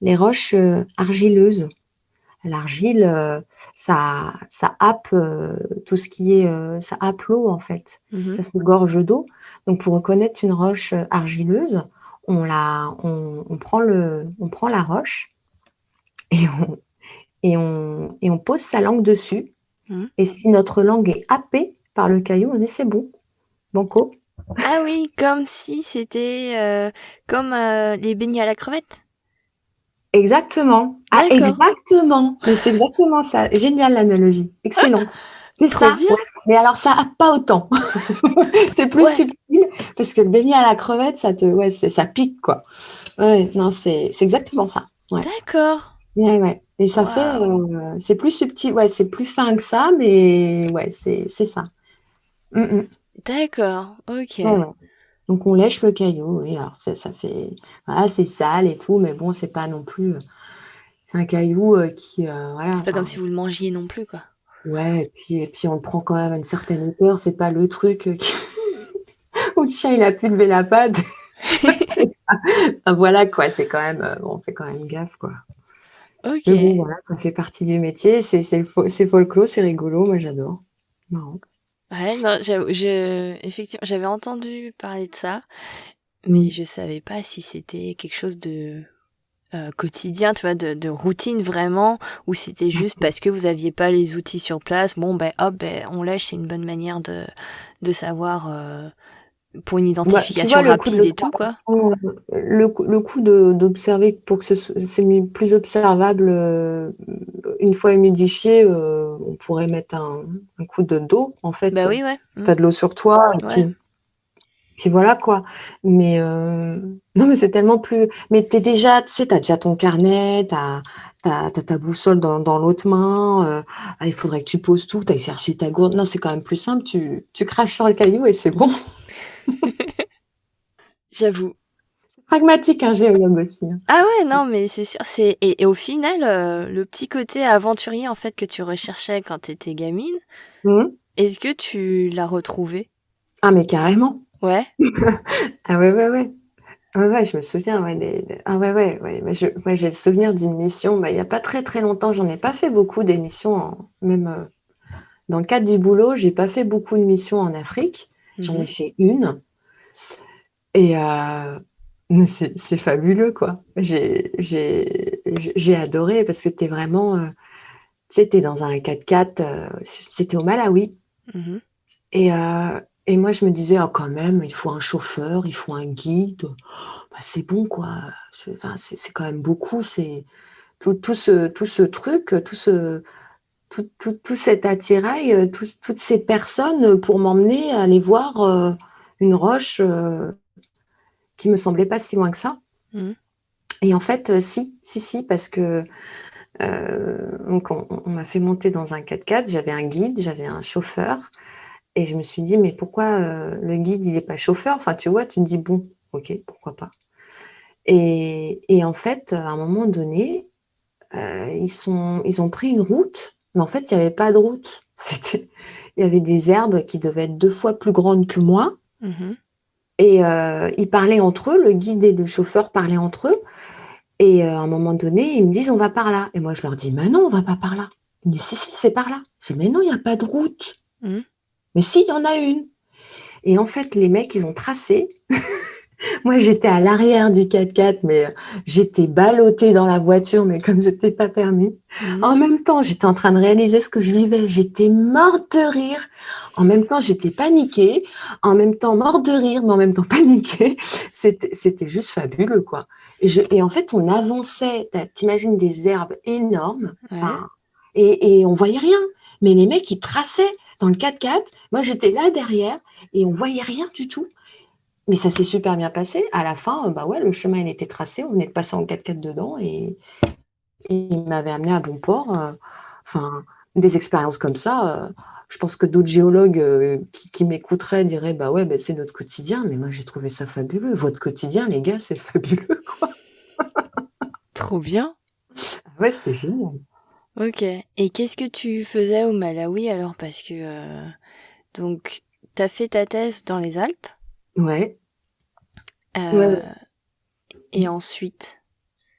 les roches argileuses. L'argile, ça happe tout ce qui est, ça happe l'eau en fait. Mhm. Ça se gorge d'eau. Donc pour reconnaître une roche argileuse, on prend la roche et on pose sa langue dessus. Mhm. Et si notre langue est happée par le caillou, on dit c'est bon, banco. Ah oui, comme si c'était comme les beignets à la crevette. Exactement. Ah, D'accord. exactement. Mais c'est exactement ça. Génial l'analogie. Excellent. C'est Trop ça. bien. Ouais. Mais alors ça happe pas autant. C'est plus Ouais. subtil parce que le beignet à la crevette, ouais, ça pique quoi. Ouais, non, c'est exactement ça. Ouais. D'accord. Ouais, ouais. Et ça fait, Waouh. c'est plus subtil, ouais, c'est plus fin que ça, mais ouais, c'est ça. Mm, mm. D'accord. Ok. Ouais, ouais. Donc on lèche le caillou, oui, alors ça fait, voilà, c'est sale et tout, mais bon, c'est pas non plus, c'est un caillou qui, voilà, C'est pas comme enfin, si vous le mangiez non plus, quoi. ouais, et puis on le prend quand même à une certaine hauteur, c'est pas le truc où le chien il a pu lever la patte. Enfin, voilà quoi, c'est quand même, bon, on fait quand même gaffe quoi. Ok. Mais bon, voilà, ça fait partie du métier, c'est folklore, c'est rigolo, moi j'adore. Marrant. Ouais, non, effectivement, j'avais entendu parler de ça, mais Mm. je savais pas si c'était quelque chose de quotidien, tu vois, de routine vraiment, ou si c'était juste parce que vous aviez pas les outils sur place. Bon, ben hop, ben on lèche, c'est une bonne manière de savoir pour une Bah, tu vois, identification le coup de rapide et tout, quoi. l'observation, le coup d'observer pour que c'est plus observable, une fois humidifié, on pourrait mettre un coup d'eau, en fait. Bah oui, ouais. Tu as de l'eau sur toi, et Ouais. puis voilà, quoi. Mais non, mais c'est tellement plus. Mais t'es déjà, tu sais, t'as déjà ton carnet, t'as ta boussole dans l'autre main. Il faudrait que tu poses tout, t'ailles chercher ta gourde. Non, c'est quand même plus simple. Tu craches sur le caillou et c'est bon. J'avoue. Pragmatique, un géologue aussi, hein. Ah ouais, non, mais c'est sûr. Et au final, le petit côté aventurier, en fait, que tu recherchais quand t'étais gamine, Mhm. est-ce que tu l'as retrouvé? Ah, mais carrément. Ouais. Ah ouais, ouais, ouais. Ouais, ouais, je me souviens, ouais, ah ouais, ouais, ouais. Moi, j'ai le souvenir d'une mission, bah, il n'y a pas très très longtemps, j'en ai pas fait beaucoup d'émissions, même dans le cadre du boulot, j'ai pas fait beaucoup de missions en Afrique, j'en ai Mhm. fait une, et mais c'est fabuleux, quoi. J'ai adoré, parce que t'es vraiment, tu sais, t'es dans un 4x4, c'était au Malawi, Mhm. et moi je me disais, oh, quand même, il faut un chauffeur, il faut un guide. Bah, c'est bon, quoi. Enfin, c'est quand même beaucoup. C'est tout ce truc, tout cet attirail, toutes ces personnes pour m'emmener aller voir une roche qui me semblait pas si loin que ça. Mhm. Et en fait, si, parce que donc on m'a fait monter dans un 4x4. J'avais un guide, j'avais un chauffeur, et je me suis dit, mais pourquoi le guide il est pas chauffeur? Enfin, tu vois, tu te dis bon, ok, pourquoi pas. Et en fait, à un moment donné, ils ont pris une route, mais en fait, il n'y avait pas de route. Il y avait des herbes qui devaient être 2 fois plus grandes que moi. Mhm. Et ils parlaient entre eux, le guide et le chauffeur parlaient entre eux. Et à un moment donné, ils me disent, on va par là. Et moi, je leur dis, mais non, on va pas par là. Ils me disent, si, c'est par là. Je dis, mais non, il n'y a pas de route. Mhm. Mais si, il y en a une. Et en fait, les mecs, ils ont tracé. Moi, j'étais à l'arrière du 4x4, mais j'étais ballottée dans la voiture, mais comme c'était pas permis. Mhm. En même temps, j'étais en train de réaliser ce que je vivais. J'étais morte de rire. En même temps, j'étais paniquée. En même temps, morte de rire, mais en même temps paniquée. C'était juste fabuleux, quoi. Et en fait, on avançait. T'imagines des herbes énormes. Ouais. Enfin, et on voyait rien. Mais les mecs, ils traçaient dans le 4x4. Moi, j'étais là derrière et on voyait rien du tout. Mais ça s'est super bien passé. À la fin, bah ouais, le chemin il était tracé, on venait de passer en 4x4 dedans, et il m'avait amené à bon port. Enfin, des expériences comme ça, je pense que d'autres géologues qui m'écouteraient diraient, bah ouais, bah c'est notre quotidien. Mais moi j'ai trouvé ça fabuleux. Votre quotidien, les gars, c'est fabuleux, quoi. Trop bien. Ouais, c'était génial. Ok. Et qu'est-ce que tu faisais au Malawi alors? Parce que donc t'as fait ta thèse dans les Alpes Ouais. Ouais, euh, ouais. et ensuite.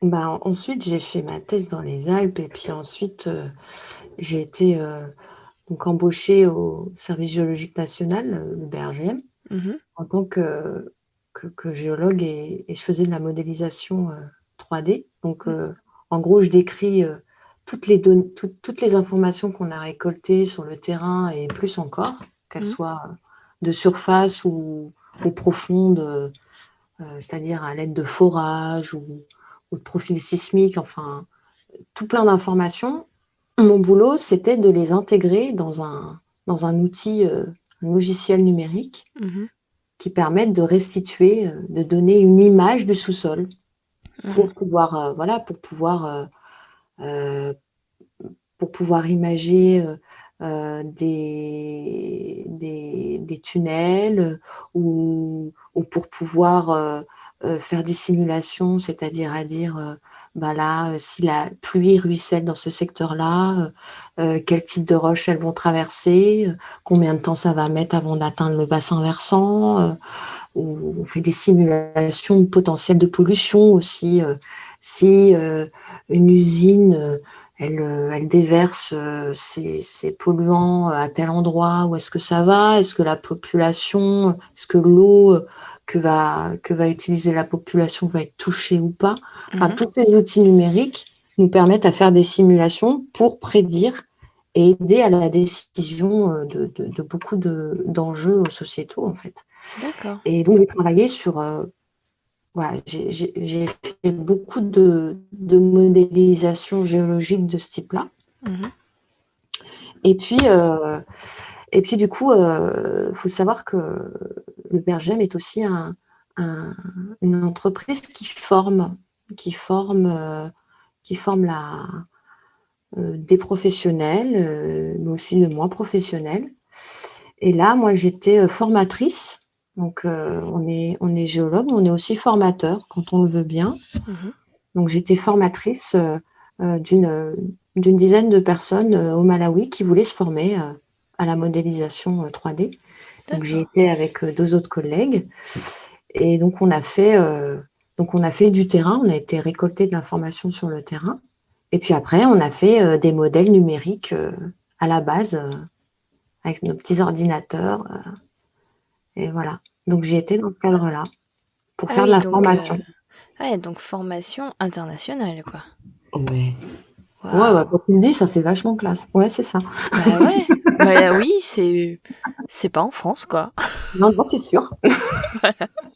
Bah, ensuite, j'ai fait ma thèse dans les Alpes, et puis ensuite, j'ai été donc embauchée au Service géologique national, le BRGM, Mhm. en tant que géologue, et je faisais de la modélisation 3D. Donc, en gros, je décris toutes les données, toutes les informations qu'on a récoltées sur le terrain, et plus encore, qu'elles Mhm. soient de surface ou profondes, c'est-à-dire à l'aide de forages ou de profils sismiques, enfin, tout plein d'informations. Mon boulot, c'était de les intégrer dans un outil, un logiciel numérique Mhm. qui permettent de restituer, de donner une image du sous-sol Mhm. voilà, euh, pour pouvoir imager des tunnels, ou pour pouvoir faire des simulations, c'est-à-dire à dire, bah là, si la pluie ruisselle dans ce secteur-là, quel type de roches elles vont traverser, combien de temps ça va mettre avant d'atteindre le bassin versant. On fait des simulations potentielles de pollution aussi. Si une usine, elle déverse ses polluants à tel endroit, où est-ce que ça va? Est-ce que la population, est-ce que l'eau que va utiliser la population va être touchée ou pas? Enfin, Mhm. tous ces outils numériques nous permettent à faire des simulations pour prédire et aider à la décision de beaucoup d'enjeux sociétaux, en fait. D'accord. Et donc, j'ai travaillé sur... voilà, j'ai fait beaucoup de modélisation géologique de ce type-là. Mhm. Et puis, du coup, faut savoir que le Bergem est aussi une entreprise qui forme, qui forme des professionnels, mais aussi de moins professionnels. Et là, moi, j'étais formatrice. Donc, on est géologue, mais on est aussi formateur quand on le veut bien. Mhm. Donc, j'étais formatrice d'une dizaine de personnes au Malawi qui voulaient se former à la modélisation 3D. Donc, j'ai D'accord. été avec deux autres collègues. Et donc, on a fait du terrain, on a été récolter de l'information sur le terrain. Et puis après, on a fait des modèles numériques à la base avec nos petits ordinateurs. Et voilà. Donc, j'y étais dans ce cadre-là pour Ah faire de oui, la donc, formation. ouais, donc formation internationale, quoi. Ouais. Ouais, ouais, Waouh. quand tu me dis, ça fait vachement classe. Ouais, c'est ça. Bah ouais. Bah là, oui, c'est pas en France, quoi. Non, non, c'est sûr.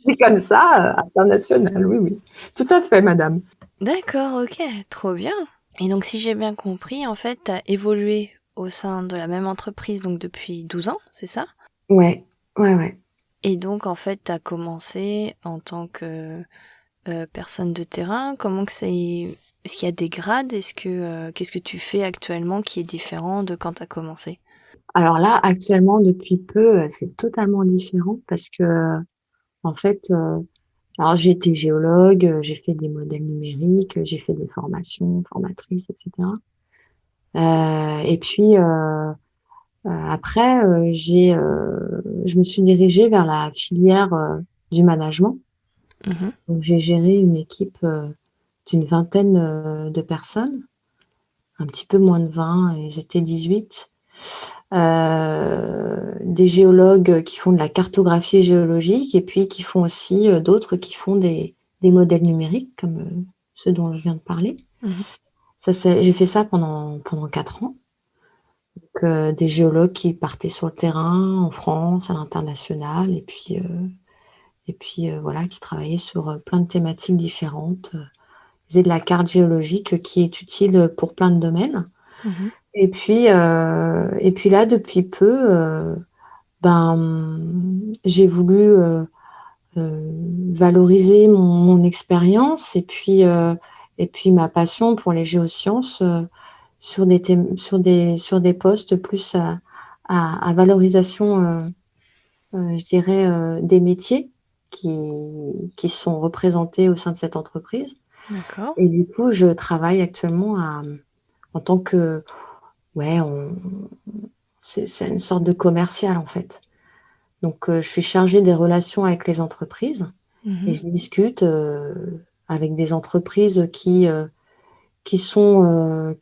C'est comme ça, international, oui, oui. Tout à fait, madame. D'accord, ok, trop bien. Et donc, si j'ai bien compris, en fait, t'as évolué au sein de la même entreprise donc depuis 12 ans, c'est ça? Ouais, ouais, ouais. Et donc, en fait, t'as commencé en tant que personne de terrain. Comment que c'est... Est-ce qu'il y a des grades? Qu'est-ce que tu fais actuellement qui est différent de quand t'as commencé? Alors là, actuellement, depuis peu, c'est totalement différent parce que, en fait, alors j'ai été géologue, j'ai fait des modèles numériques, j'ai fait des formations, formatrice, etc. Et puis, après, je me suis dirigée vers la filière du management. Mhm. Donc, j'ai géré une équipe d'une vingtaine de personnes, un petit peu moins de 20, ils étaient 18. Des géologues qui font de la cartographie géologique et puis qui font aussi d'autres qui font des modèles numériques comme ceux dont je viens de parler. Mhm. J'ai fait ça pendant 4 ans. Donc, des géologues qui partaient sur le terrain en France, à l'international, et puis voilà, qui travaillaient sur plein de thématiques différentes. Ils faisaient de la carte géologique qui est utile pour plein de domaines. Mhm. Et puis là, depuis peu, ben, j'ai voulu valoriser mon expérience et puis ma passion pour les géosciences sur des postes plus à valorisation, je dirais, des métiers qui sont représentés au sein de cette entreprise. D'accord. Et du coup, je travaille actuellement en tant que, ouais, c'est une sorte de commercial en fait. Donc, je suis chargée des relations avec les entreprises et Mhm. je discute avec des entreprises qui sont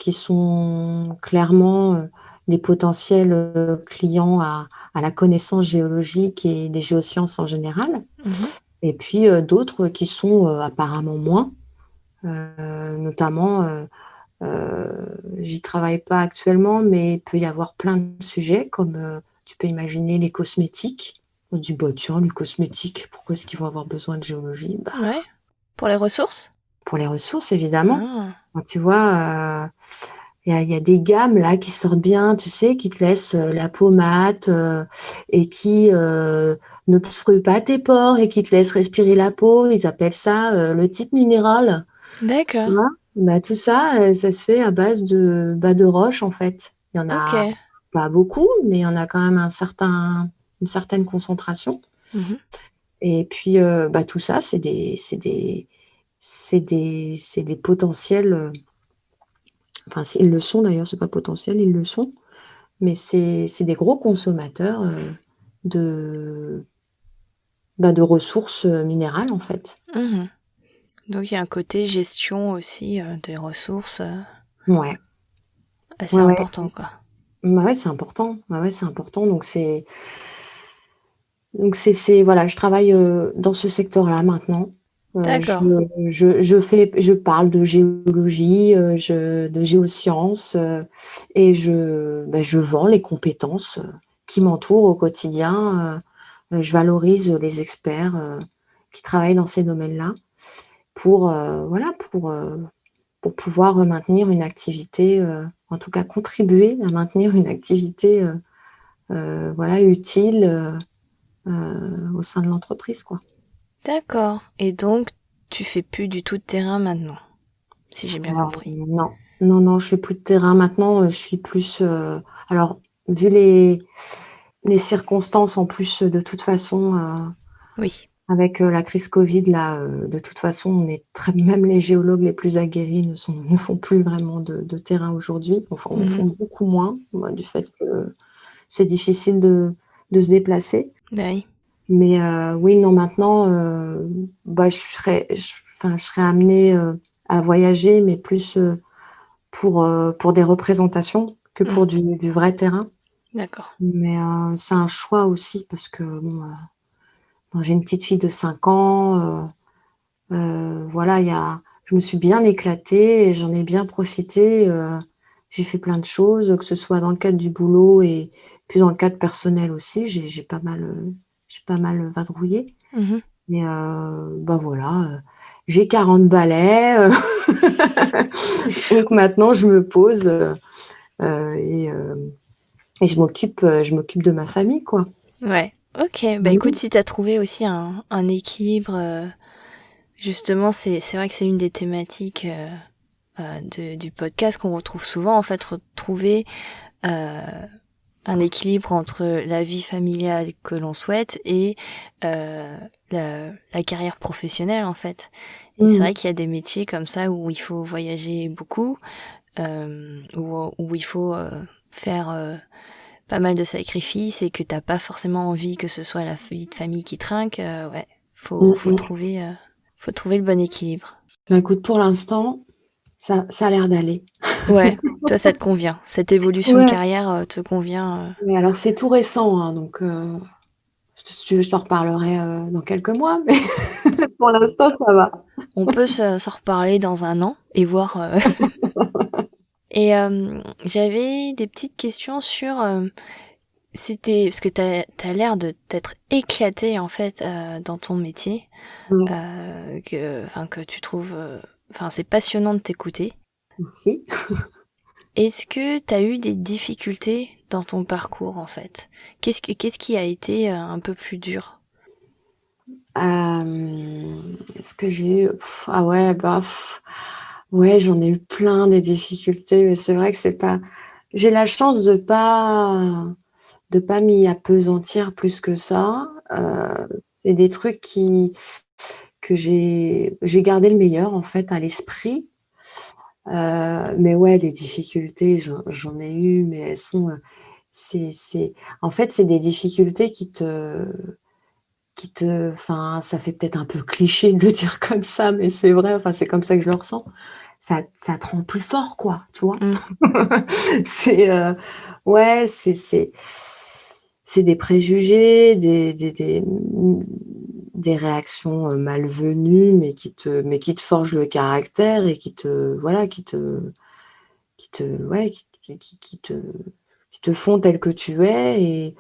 clairement des potentiels clients à la connaissance géologique et des géosciences en général. Mhm. Et puis d'autres qui sont apparemment moins, notamment, j'y travaille pas actuellement, mais il peut y avoir plein de sujets comme tu peux imaginer les cosmétiques. On dit, bah, tiens, les cosmétiques, pourquoi est-ce qu'ils vont avoir besoin de géologie? Bah, Ouais. Pour les ressources? pour les ressources, évidemment. Ah. Quand tu vois, il y a des gammes là qui sortent bien, tu sais, qui te laissent la peau mate et qui n'obstruent pas tes pores et qui te laissent respirer la peau. Ils appellent ça le type minéral. Tu D'accord. vois. Bah, tout ça, ça se fait à base de roches, en fait. Il y en Ok. a pas beaucoup, mais il y en a quand même une certaine concentration. Mhm. Et puis, bah, tout ça, c'est des potentiels. Enfin, ils le sont d'ailleurs, c'est pas potentiel, ils le sont. Mais c'est des gros consommateurs de, de ressources minérales, en fait. Mhm. Donc il y a un côté gestion aussi des ressources Ouais, assez ouais, ouais. important, quoi. Bah ouais, c'est important. Bah ouais, c'est important. Donc voilà, je travaille dans ce secteur-là maintenant. Je D'accord. je parle de géologie, de géosciences, et je vends les compétences, qui m'entourent au quotidien. Je valorise les experts, qui travaillent dans ces domaines-là pour, voilà, pour pouvoir maintenir une activité, en tout cas contribuer à maintenir une activité, voilà, utile, au sein de l'entreprise, quoi. D'accord. Et donc, tu fais plus du tout de terrain maintenant, si j'ai bien Alors compris. non, non, non, je fais plus de terrain maintenant, je suis plus, alors vu les circonstances en plus, de toute façon, Oui. avec, la crise Covid là, de toute façon, on est très même les géologues les plus aguerris ne font plus vraiment de terrain aujourd'hui. Enfin, en Mhm. font beaucoup moins, bah, du fait que c'est difficile de se déplacer. Bah oui. Mais, oui, non, maintenant, bah, je serais amenée, à voyager, mais plus, pour des représentations que pour Mhm. du vrai terrain. D'accord. Mais, c'est un choix aussi parce que bon, j'ai une petite fille de 5 ans, voilà, je me suis bien éclatée et j'en ai bien profité. J'ai fait plein de choses, que ce soit dans le cadre du boulot et puis dans le cadre personnel aussi. J'ai pas mal vadrouillé. Mhm. Mais, bah voilà, j'ai 40 balais, donc maintenant je me pose, euh, et, euh, et je m'occupe de ma famille, quoi. Ouais. Ok. Bah écoute, Oui. si t'as trouvé aussi un équilibre, justement, c'est vrai que c'est une des thématiques du podcast qu'on retrouve souvent, en fait, retrouver euh, un équilibre entre la vie familiale que l'on souhaite et euh, la carrière professionnelle, en fait. Et c'est vrai Mhm. qu'il y a des métiers comme ça où il faut voyager beaucoup, où il faut faire pas mal de sacrifices et que t'as pas forcément envie que ce soit la vie de famille qui trinque. Ouais, Mhm. faut trouver le bon équilibre. Bah, écoute, pour l'instant, ça a l'air d'aller. Ouais, toi ça te convient. Cette évolution de Ouais. carrière te convient. Mais alors, c'est tout récent, hein, donc, si tu veux, je t'en reparlerai, dans quelques mois, mais pour l'instant, ça va. On peut s'en reparler dans un an et voir. Et j'avais des petites questions sur. C'était parce que t'as l'air de t'être éclaté en fait dans ton métier, Ouais, que tu trouves. Enfin, c'est passionnant de t'écouter. merci. Est-ce que t'as eu des difficultés dans ton parcours en fait? Qu'est-ce qui a été un peu plus dur? Est-ce que j'ai eu, ah ouais, bah, ouais, j'en ai eu plein des difficultés, mais c'est vrai que c'est pas, j'ai la chance de pas m'y appesantir plus que ça. C'est des trucs que j'ai gardé le meilleur en fait à l'esprit. Mais ouais, des difficultés, j'en ai eu, mais elles sont, c'est en fait, c'est des difficultés enfin, ça fait peut-être un peu cliché de le dire comme ça, mais c'est vrai, enfin, c'est comme ça que je le ressens. Ça te rend plus fort, quoi, tu vois? Hmm. C'est, ouais, c'est des préjugés, des réactions, malvenues, mais qui te forgent le caractère et qui te, voilà, ouais, qui te font tel que tu es.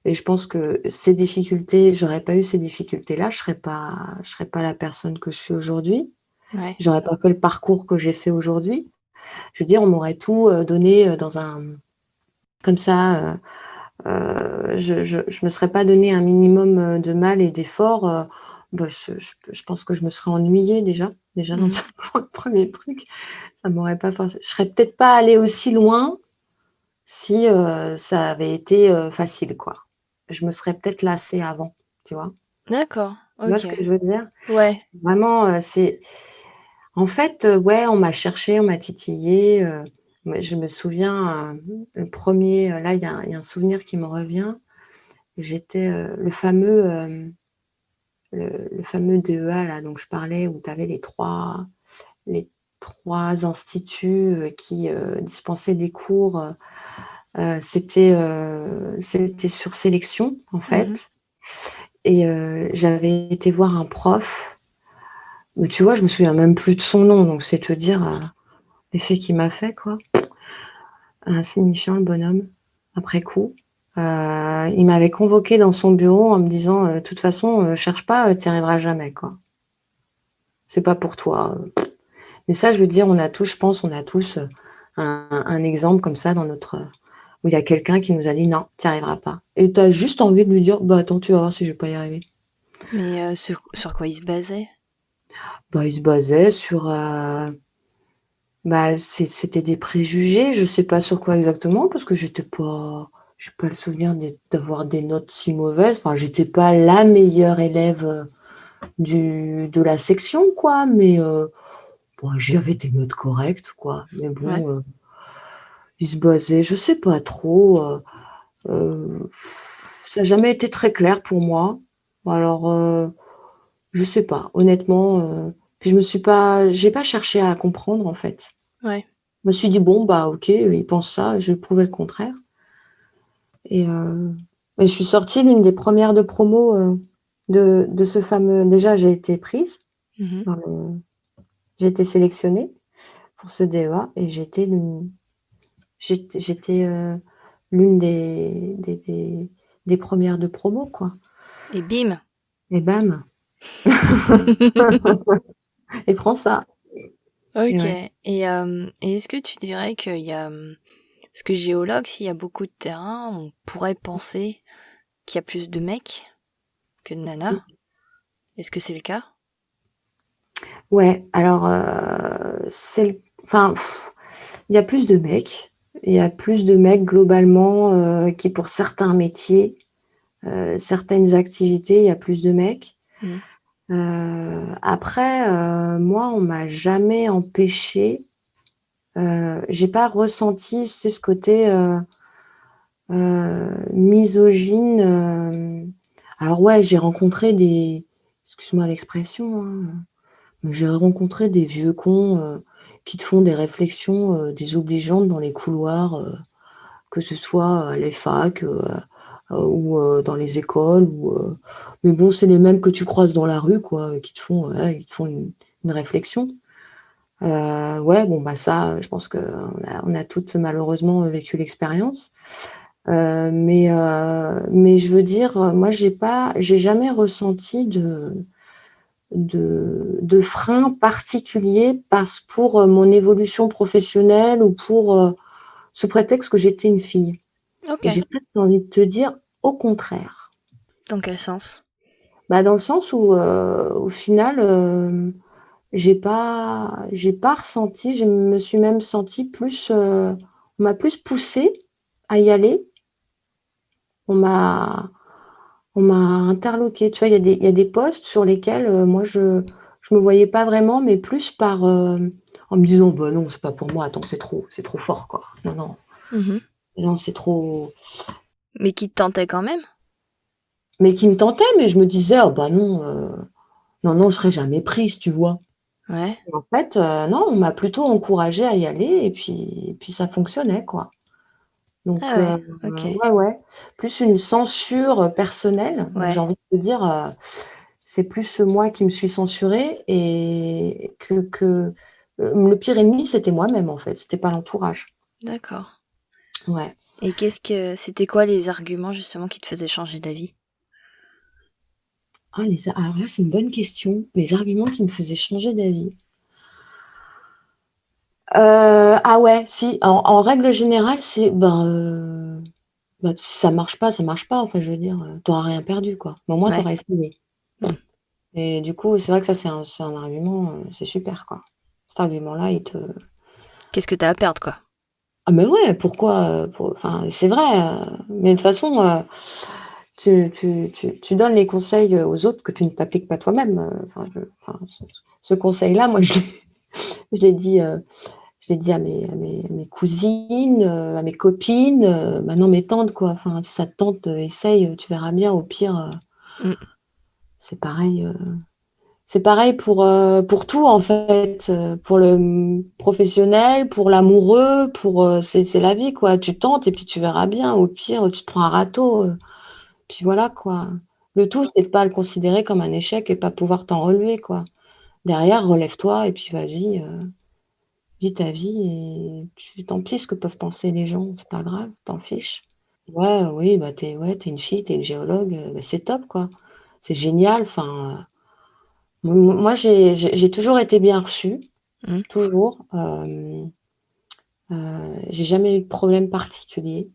Et je pense que ces difficultés, j'aurais pas eu ces difficultés-là, je serais pas la personne que je suis aujourd'hui. Ouais. J'aurais pas fait le parcours que j'ai fait aujourd'hui. Je veux dire, on m'aurait tout, donné, dans un, comme ça, je me serais pas donné un minimum, de mal et d'effort, bah, je pense que je me serais ennuyée déjà dans Mhm. un premier truc. Ça m'aurait pas forcé, je serais peut-être pas allée aussi loin si, ça avait été, facile, quoi. Je me serais peut-être lassée avant, tu vois? D'accord. Tu vois Ok. ce que je veux dire? Ouais. Vraiment, c'est en fait, ouais, on m'a cherché, on m'a titillé. Moi, je me souviens, le premier, là, il y a un souvenir qui me revient. J'étais, le fameux DEA là dont je parlais, où tu avais les 3 instituts, qui, dispensaient des cours, c'était sur sélection, en Mhm. fait. Et, j'avais été voir un prof, mais tu vois, je me souviens même plus de son nom, donc c'est te dire l'effet qu'il m'a fait, quoi. Insignifiant, le bonhomme, après coup. Il m'avait convoqué dans son bureau en me disant, de toute façon, cherche pas, tu n'y arriveras jamais, quoi. C'est pas pour toi. Mais ça, je veux dire, on a tous, je pense, on a tous un exemple comme ça dans notre où il y a quelqu'un qui nous a dit non, tu n'y arriveras pas. Et tu as juste envie de lui dire, bah attends, tu vas voir si je vais pas y arriver. Mais sur quoi il se basait? Bah, il se basait sur, bah, c'était des préjugés, je sais pas sur quoi exactement, parce que j'ai pas le souvenir d'avoir des notes si mauvaises. Enfin, j'étais pas la meilleure élève de la section, quoi, mais bon, j'avais des notes correctes, quoi. Mais Ouais. bon, il se basait, je sais pas trop. Euh, Ça n'a jamais été très clair pour moi. Alors, je sais pas, honnêtement. Puis j'ai pas cherché à comprendre en fait. Ouais. Je me suis dit bon bah ok, il pense ça, je vais prouver le contraire. Et, je suis sortie l'une des premières de promo de ce fameux. Déjà, j'ai été prise, Mhm. dans j'ai été sélectionnée pour ce DEA et j'étais l'une des premières de promo, quoi. Et bim. Et bam, et prends ça. Et Ok. ouais. Et est-ce que tu dirais qu'il y a... Parce que géologue, s'il y a beaucoup de terrain, on pourrait penser qu'il y a plus de mecs que de nanas. Est-ce que c'est le cas? Ouais, alors, enfin, il y a plus de mecs. Il y a plus de mecs globalement qui, pour certains métiers, certaines activités, il y a plus de mecs. Mhm. Après, moi, on m'a jamais empêché. J'ai pas ressenti, c'est ce côté misogyne. Alors ouais, j'ai rencontré excuse-moi l'expression, hein, j'ai rencontré des vieux cons qui te font des réflexions désobligeantes dans les couloirs, que ce soit à les facs ou dans les écoles. Mais bon, c'est les mêmes que tu croises dans la rue, quoi, ils te font une réflexion. Ouais, bon, bah ça, je pense on a toutes malheureusement vécu l'expérience. Mais je veux dire, moi, j'ai jamais ressenti de frein particulier pour mon évolution professionnelle ou pour ce prétexte que j'étais une fille. Ok. Et j'ai presque envie de te dire au contraire. Dans quel sens? Bah, dans le sens où, au final, j'ai pas ressenti, je me suis même sentie plus, on m'a plus poussée à y aller. On m'a, on m'a interloqué. Tu vois, il y a des postes sur lesquels moi je me voyais pas vraiment, mais plus en me disant bah non, c'est pas pour moi. Attends, c'est trop fort quoi. Non non, Mhm. non c'est trop. Mais qui te tentait quand même? Mais qui me tentait, mais je me disais oh bah non, non non, je serais jamais prise, tu vois. Ouais. Et en fait, non, on m'a plutôt encouragée à y aller et puis ça fonctionnait quoi. Donc, Ah ouais. Ok. ouais, ouais, plus une censure personnelle. Donc, j'ai Ouais. envie de te dire, c'est plus moi qui me suis censurée et le pire ennemi, c'était moi-même, en fait. C'était pas l'entourage. D'accord. Ouais. Et c'était quoi les arguments justement qui te faisaient changer d'avis? Alors là, c'est une bonne question. Les arguments qui me faisaient changer d'avis. Ah ouais, si. En règle générale, c'est ben, si ça marche pas, ça marche pas. Enfin, je veux dire, t'auras rien perdu, quoi. Mais au moins, Ouais. t'auras essayé. Hmm. Et du coup, c'est vrai que ça, c'est un argument, c'est super, quoi. Cet argument-là, Qu'est-ce que t'as à perdre, quoi? Ah mais ouais, pourquoi enfin, c'est vrai, mais de toute façon, tu donnes les conseils aux autres que tu ne t'appliques pas toi-même. Enfin, ce conseil-là, moi, je l'ai dit, je l'ai dit à mes cousines, à mes copines, maintenant mes tantes, quoi. Enfin, si ça te tente, essaye, tu verras bien. Au pire, Hmm. c'est pareil. C'est pareil pour tout en fait, pour le professionnel, pour l'amoureux, c'est la vie quoi. Tu tentes et puis tu verras bien. Au pire, tu te prends un râteau, puis voilà quoi. Le tout, c'est de pas le considérer comme un échec et pas pouvoir t'en relever quoi. Derrière, relève-toi et puis vas-y, vis ta vie et tu tant pis ce que peuvent penser les gens, c'est pas grave, t'en fiches. Ouais, oui, bah, tu une fille, t'es une géologue, bah, c'est top, quoi. C'est génial, enfin, moi j'ai toujours été bien reçue, Mmh. toujours, j'ai jamais eu de problème particulier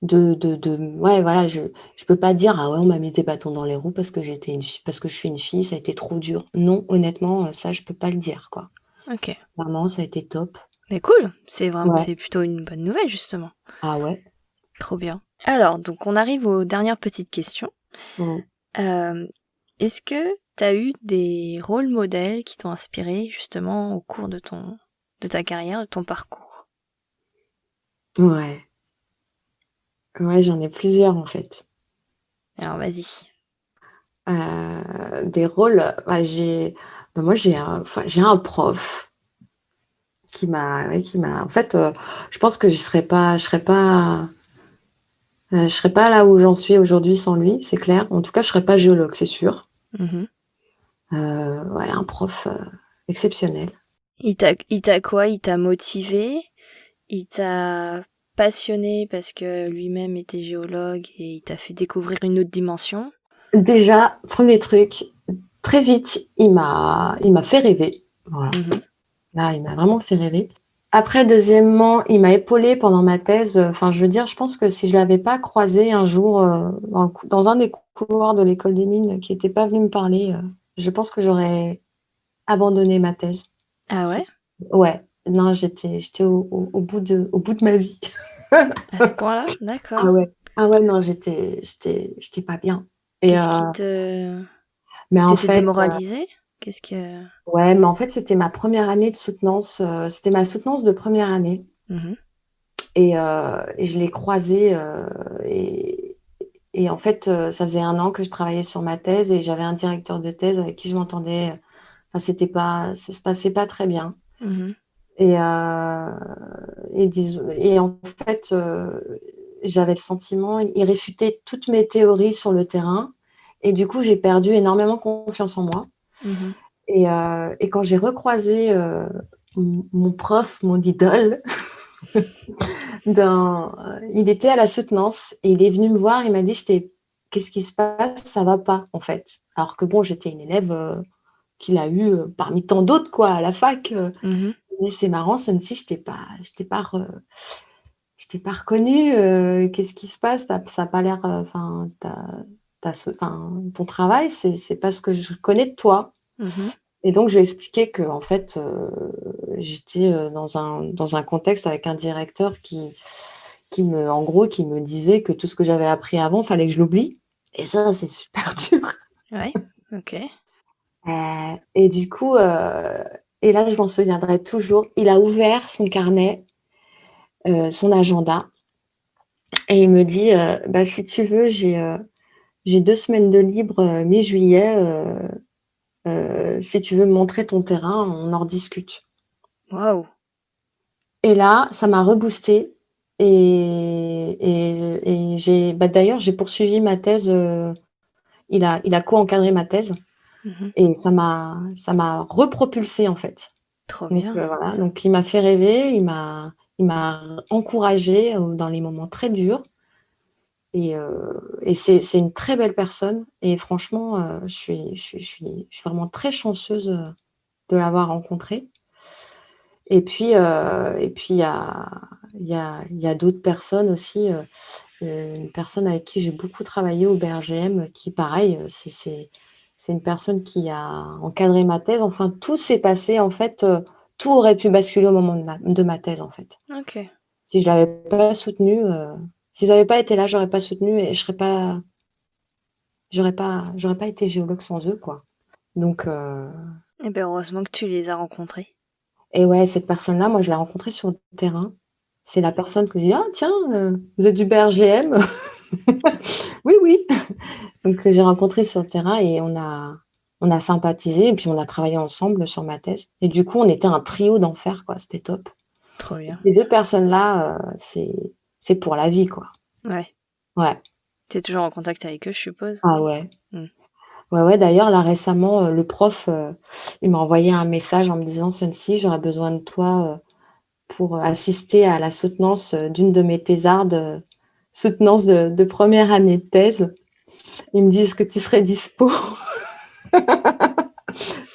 de ouais, voilà, je peux pas dire: «Ah ouais, on m'a mis des bâtons dans les roues parce que j'étais une fille parce que je suis une fille, ça a été trop dur». Non, honnêtement, ça je peux pas le dire, quoi. OK. Vraiment, ça a été top. Mais cool, Ouais. c'est plutôt une bonne nouvelle justement. Ah ouais? Trop bien. Alors, donc on arrive aux dernières petites questions. Mmh. Hem, est-ce que tu as eu des rôles modèles qui t'ont inspiré justement au cours de ta carrière, de ton parcours? Ouais. Ouais, j'en ai plusieurs, en fait. Alors vas-y. Des rôles, moi j'ai un prof qui m'a en fait, je pense que je serais pas là où j'en suis aujourd'hui sans lui, c'est clair. En tout cas, je serais pas géologue, c'est sûr. Mmh. Ouais, un prof, exceptionnel. Il t'a quoi? Il t'a motivé? Il t'a passionné parce que lui-même était géologue et il t'a fait découvrir une autre dimension? Déjà, premier truc, très vite, il m'a fait rêver. Voilà, Mmh. là, il m'a vraiment fait rêver. Après, deuxièmement, il m'a épaulée pendant ma thèse. Enfin, je veux dire, je pense que si je l'avais pas croisé un jour dans un des couloirs de l'école des mines, qui n'était pas venu me parler, je pense que j'aurais abandonné ma thèse. Ah C'est- ouais? Ouais, non, j'étais au bout de ma vie. À ce point-là? Ah D'accord. ouais, ah ouais, non, j'étais pas bien. Et Qu'est-ce qui te mais en t'étais fait, démoralisée? Qu'est-ce que ouais, mais en fait, c'était ma première année de soutenance. C'était ma soutenance de première année. Mmh. Et je l'ai croisé. Et en fait, ça faisait un an que je travaillais sur ma thèse et j'avais un directeur de thèse avec qui je m'entendais. Enfin, ça se passait pas très bien. Mmh. Et, et en fait, j'avais le sentiment, il réfutait toutes mes théories sur le terrain. Et du coup, j'ai perdu énormément confiance en moi. Mmh. Et quand j'ai recroisé mon prof, mon idole, il était à la soutenance et il est venu me voir, il m'a dit, qu'est-ce qui se passe? Ça va pas, en fait. Alors que bon, j'étais une élève qu'il a eu parmi tant d'autres, quoi, à la fac. Mmh. Mais c'est marrant, Sonsi, je t'ai pas reconnue. Qu'est-ce qui se passe? Ça a pas l'air, enfin, ton travail, c'est pas ce que je connais de toi. Mmh. Et donc, j'ai expliqué que, en fait, j'étais dans un contexte avec un directeur en gros, qui me disait que tout ce que j'avais appris avant, fallait que je l'oublie. Et ça, c'est super dur. Ouais, OK. Et du coup, et là, je m'en souviendrai toujours. Il a ouvert son carnet, son agenda, et il me dit, bah, si tu veux, j'ai 2 semaines de libre mi-juillet. Si tu veux me montrer ton terrain, on en rediscute. Waouh! Et là, ça m'a reboosté et d'ailleurs, j'ai poursuivi ma thèse. Il a co-encadré ma thèse Mmh. et ça m'a repropulsé en fait. Trop Donc bien. voilà, donc il m'a fait rêver, il m'a encouragée dans les moments très durs et c'est une très belle personne et franchement, je suis vraiment très chanceuse de l'avoir rencontré. Et puis il y a d'autres personnes aussi, une personne avec qui j'ai beaucoup travaillé au BRGM qui pareil, c'est une personne qui a encadré ma thèse. Enfin, tout s'est passé en fait, tout aurait pu basculer au moment de ma thèse, en fait. OK. Si je l'avais pas soutenue, s'ils avaient pas été là, j'aurais pas soutenu et j'aurais pas été géologue sans eux, quoi. Donc Eh ben, heureusement que tu les as rencontrés. et ouais, cette personne-là, moi, je l'ai rencontrée sur le terrain. C'est la personne que je dis: «Ah tiens, vous êtes du BRGM?» «Oui, oui». Donc j'ai rencontré sur le terrain et on a sympathisé et puis on a travaillé ensemble sur ma thèse et du coup, on était un trio d'enfer, quoi, c'était top. Trop bien. Ces 2 personnes-là, c'est pour la vie, quoi. Ouais. Ouais. Tu es toujours en contact avec eux, je suppose? Ah ouais. Mmh. Ouais, ouais, d'ailleurs, là, récemment, le prof, il m'a envoyé un message en me disant: «Celle-ci, j'aurais besoin de toi, pour assister à la soutenance, d'une de mes thésardes, soutenance de 1re année de thèse». Il me dit: «Est-ce que tu serais dispo?»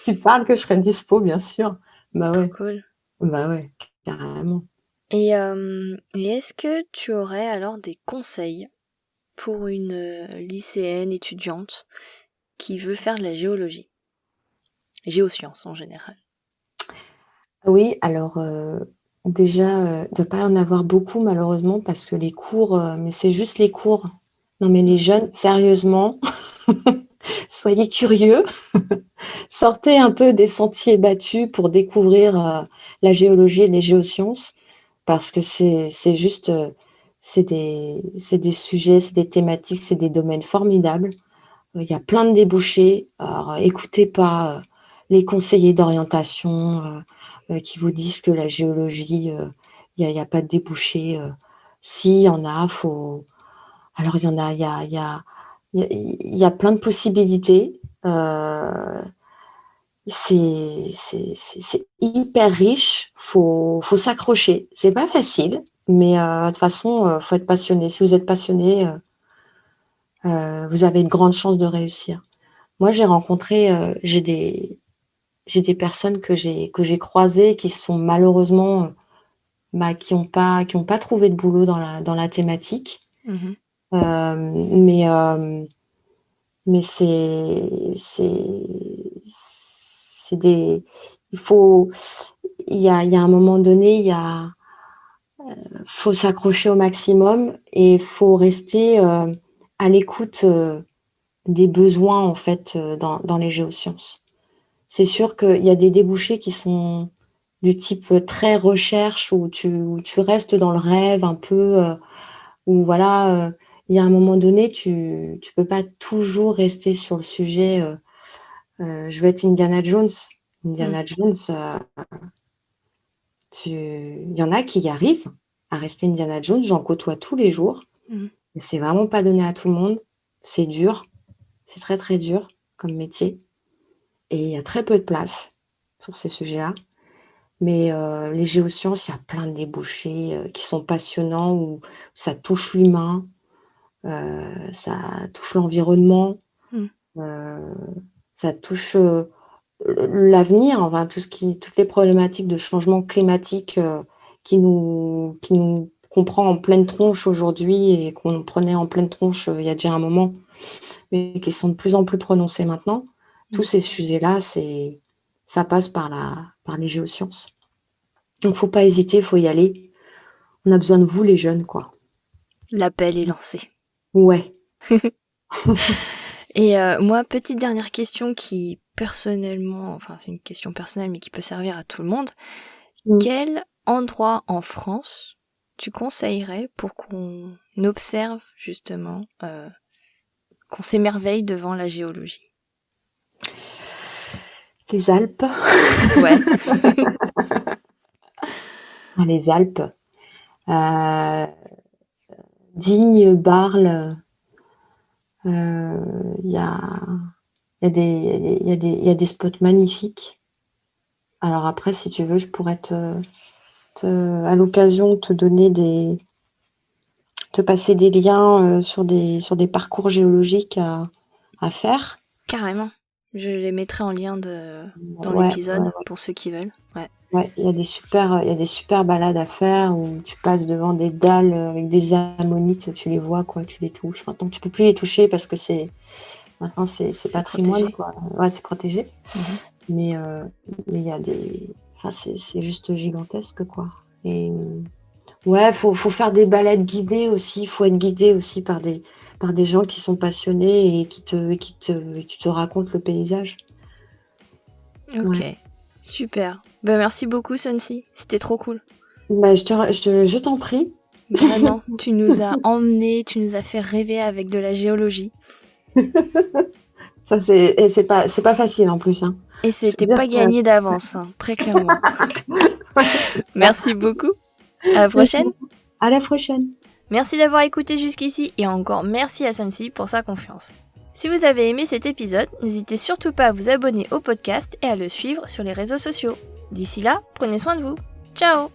Tu parles que je serais dispo, bien sûr. Trop cool. Bah ouais, carrément. Et est-ce que tu aurais alors des conseils pour une lycéenne étudiante qui veut faire de la géologie? Géosciences en général. Oui, alors, déjà, il doit pas y en avoir beaucoup malheureusement parce que les cours, mais c'est juste les cours. Non mais les jeunes, sérieusement, soyez curieux, sortez un peu des sentiers battus pour découvrir, la géologie et les géosciences parce que c'est juste, c'est des sujets, c'est des thématiques, c'est des domaines formidables. Il y a plein de débouchés. Alors, écoutez pas, les conseillers d'orientation, qui vous disent que la géologie, il y a pas de débouchés, si, il y en a, faut alors il y en a il y a plein de possibilités, c'est hyper riche, faut s'accrocher. C'est pas facile, mais de toute façon, faut être passionné. Si vous êtes passionné, vous avez une grande chance de réussir. Moi, j'ai rencontré, j'ai des personnes que j'ai croisées qui sont malheureusement, qui ont pas trouvé de boulot dans la thématique. Mmh. Mais c'est des il faut il y a un moment donné, faut s'accrocher au maximum et faut rester, à l'écoute, des besoins en fait, dans les géosciences. C'est sûr qu'il y a des débouchés qui sont du type très recherche où tu restes dans le rêve un peu, où voilà, il y a un moment donné, tu peux pas toujours rester sur le sujet, je veux être Indiana Jones. Mmh. Indiana Jones, il y en a qui y arrivent à rester Indiana Jones, j'en côtoie tous les jours, Mmh. mais c'est vraiment pas donné à tout le monde. C'est dur, c'est très, très dur comme métier et il y a très peu de place sur ces sujets-là. Mais les géosciences, il y a plein de débouchés, qui sont passionnants, où ça touche l'humain, ça touche l'environnement, Mmh. heu, ça touche, l'avenir, enfin toutes les problématiques de changement climatique, qu'on prend en pleine tronche aujourd'hui et qu'on prenait en pleine tronche, il y a déjà un moment, mais qui sont de plus en plus prononcées maintenant. Tous Mmh. ces sujets-là, ça passe par les géosciences. Donc faut pas hésiter, faut y aller. On a besoin de vous les jeunes, quoi. L'appel est lancé. Ouais. Et moi, petite dernière question qui personnellement, enfin c'est une question personnelle mais qui peut servir à tout le monde. Mmh. Quel endroit en France tu conseillerais pour qu'on observe justement, qu'on s'émerveille devant la géologie? Les Alpes. Ouais. Ah, les Alpes, heu, Digne, Barle, il y a il y a des spots magnifiques. Alors après, si tu veux, je pourrais à l'occasion, te passer des liens, sur des parcours géologiques à faire. Carrément. Je les mettrai en lien dans Ouais, ouais, l'épisode pour ceux qui veulent. Ouais. ouais, il y a des super balades à faire où tu passes devant des dalles, avec des ammonites, tu les vois quoi, tu les touches. Maintenant, tu peux plus les toucher parce que c'est C'est patrimoine protégé. quoi. Ouais, c'est protégé. Mhm. Mais il y a enfin, c'est juste gigantesque quoi. Et ouais, faut faire des balades guidées aussi. Faut être guidé aussi par des gens qui sont passionnés et qui te racontent le paysage. Ok. Ouais. Super. Ben, merci beaucoup, Sunsi. C'était trop cool. Bah, je t'en prie. Vraiment. Tu nous as emmenés, tu nous as fait rêver avec de la géologie. Ça, c'est pas facile en plus, hein. Et Je peux c'était dire pas que gagné d'avance, hein, très clairement. Merci beaucoup. À la merci prochaine. beaucoup. À la prochaine. Merci d'avoir écouté jusqu'ici et encore merci à Sunsi pour sa confiance. Si vous avez aimé cet épisode, n'hésitez surtout pas à vous abonner au podcast et à le suivre sur les réseaux sociaux. D'ici là, prenez soin de vous. Ciao!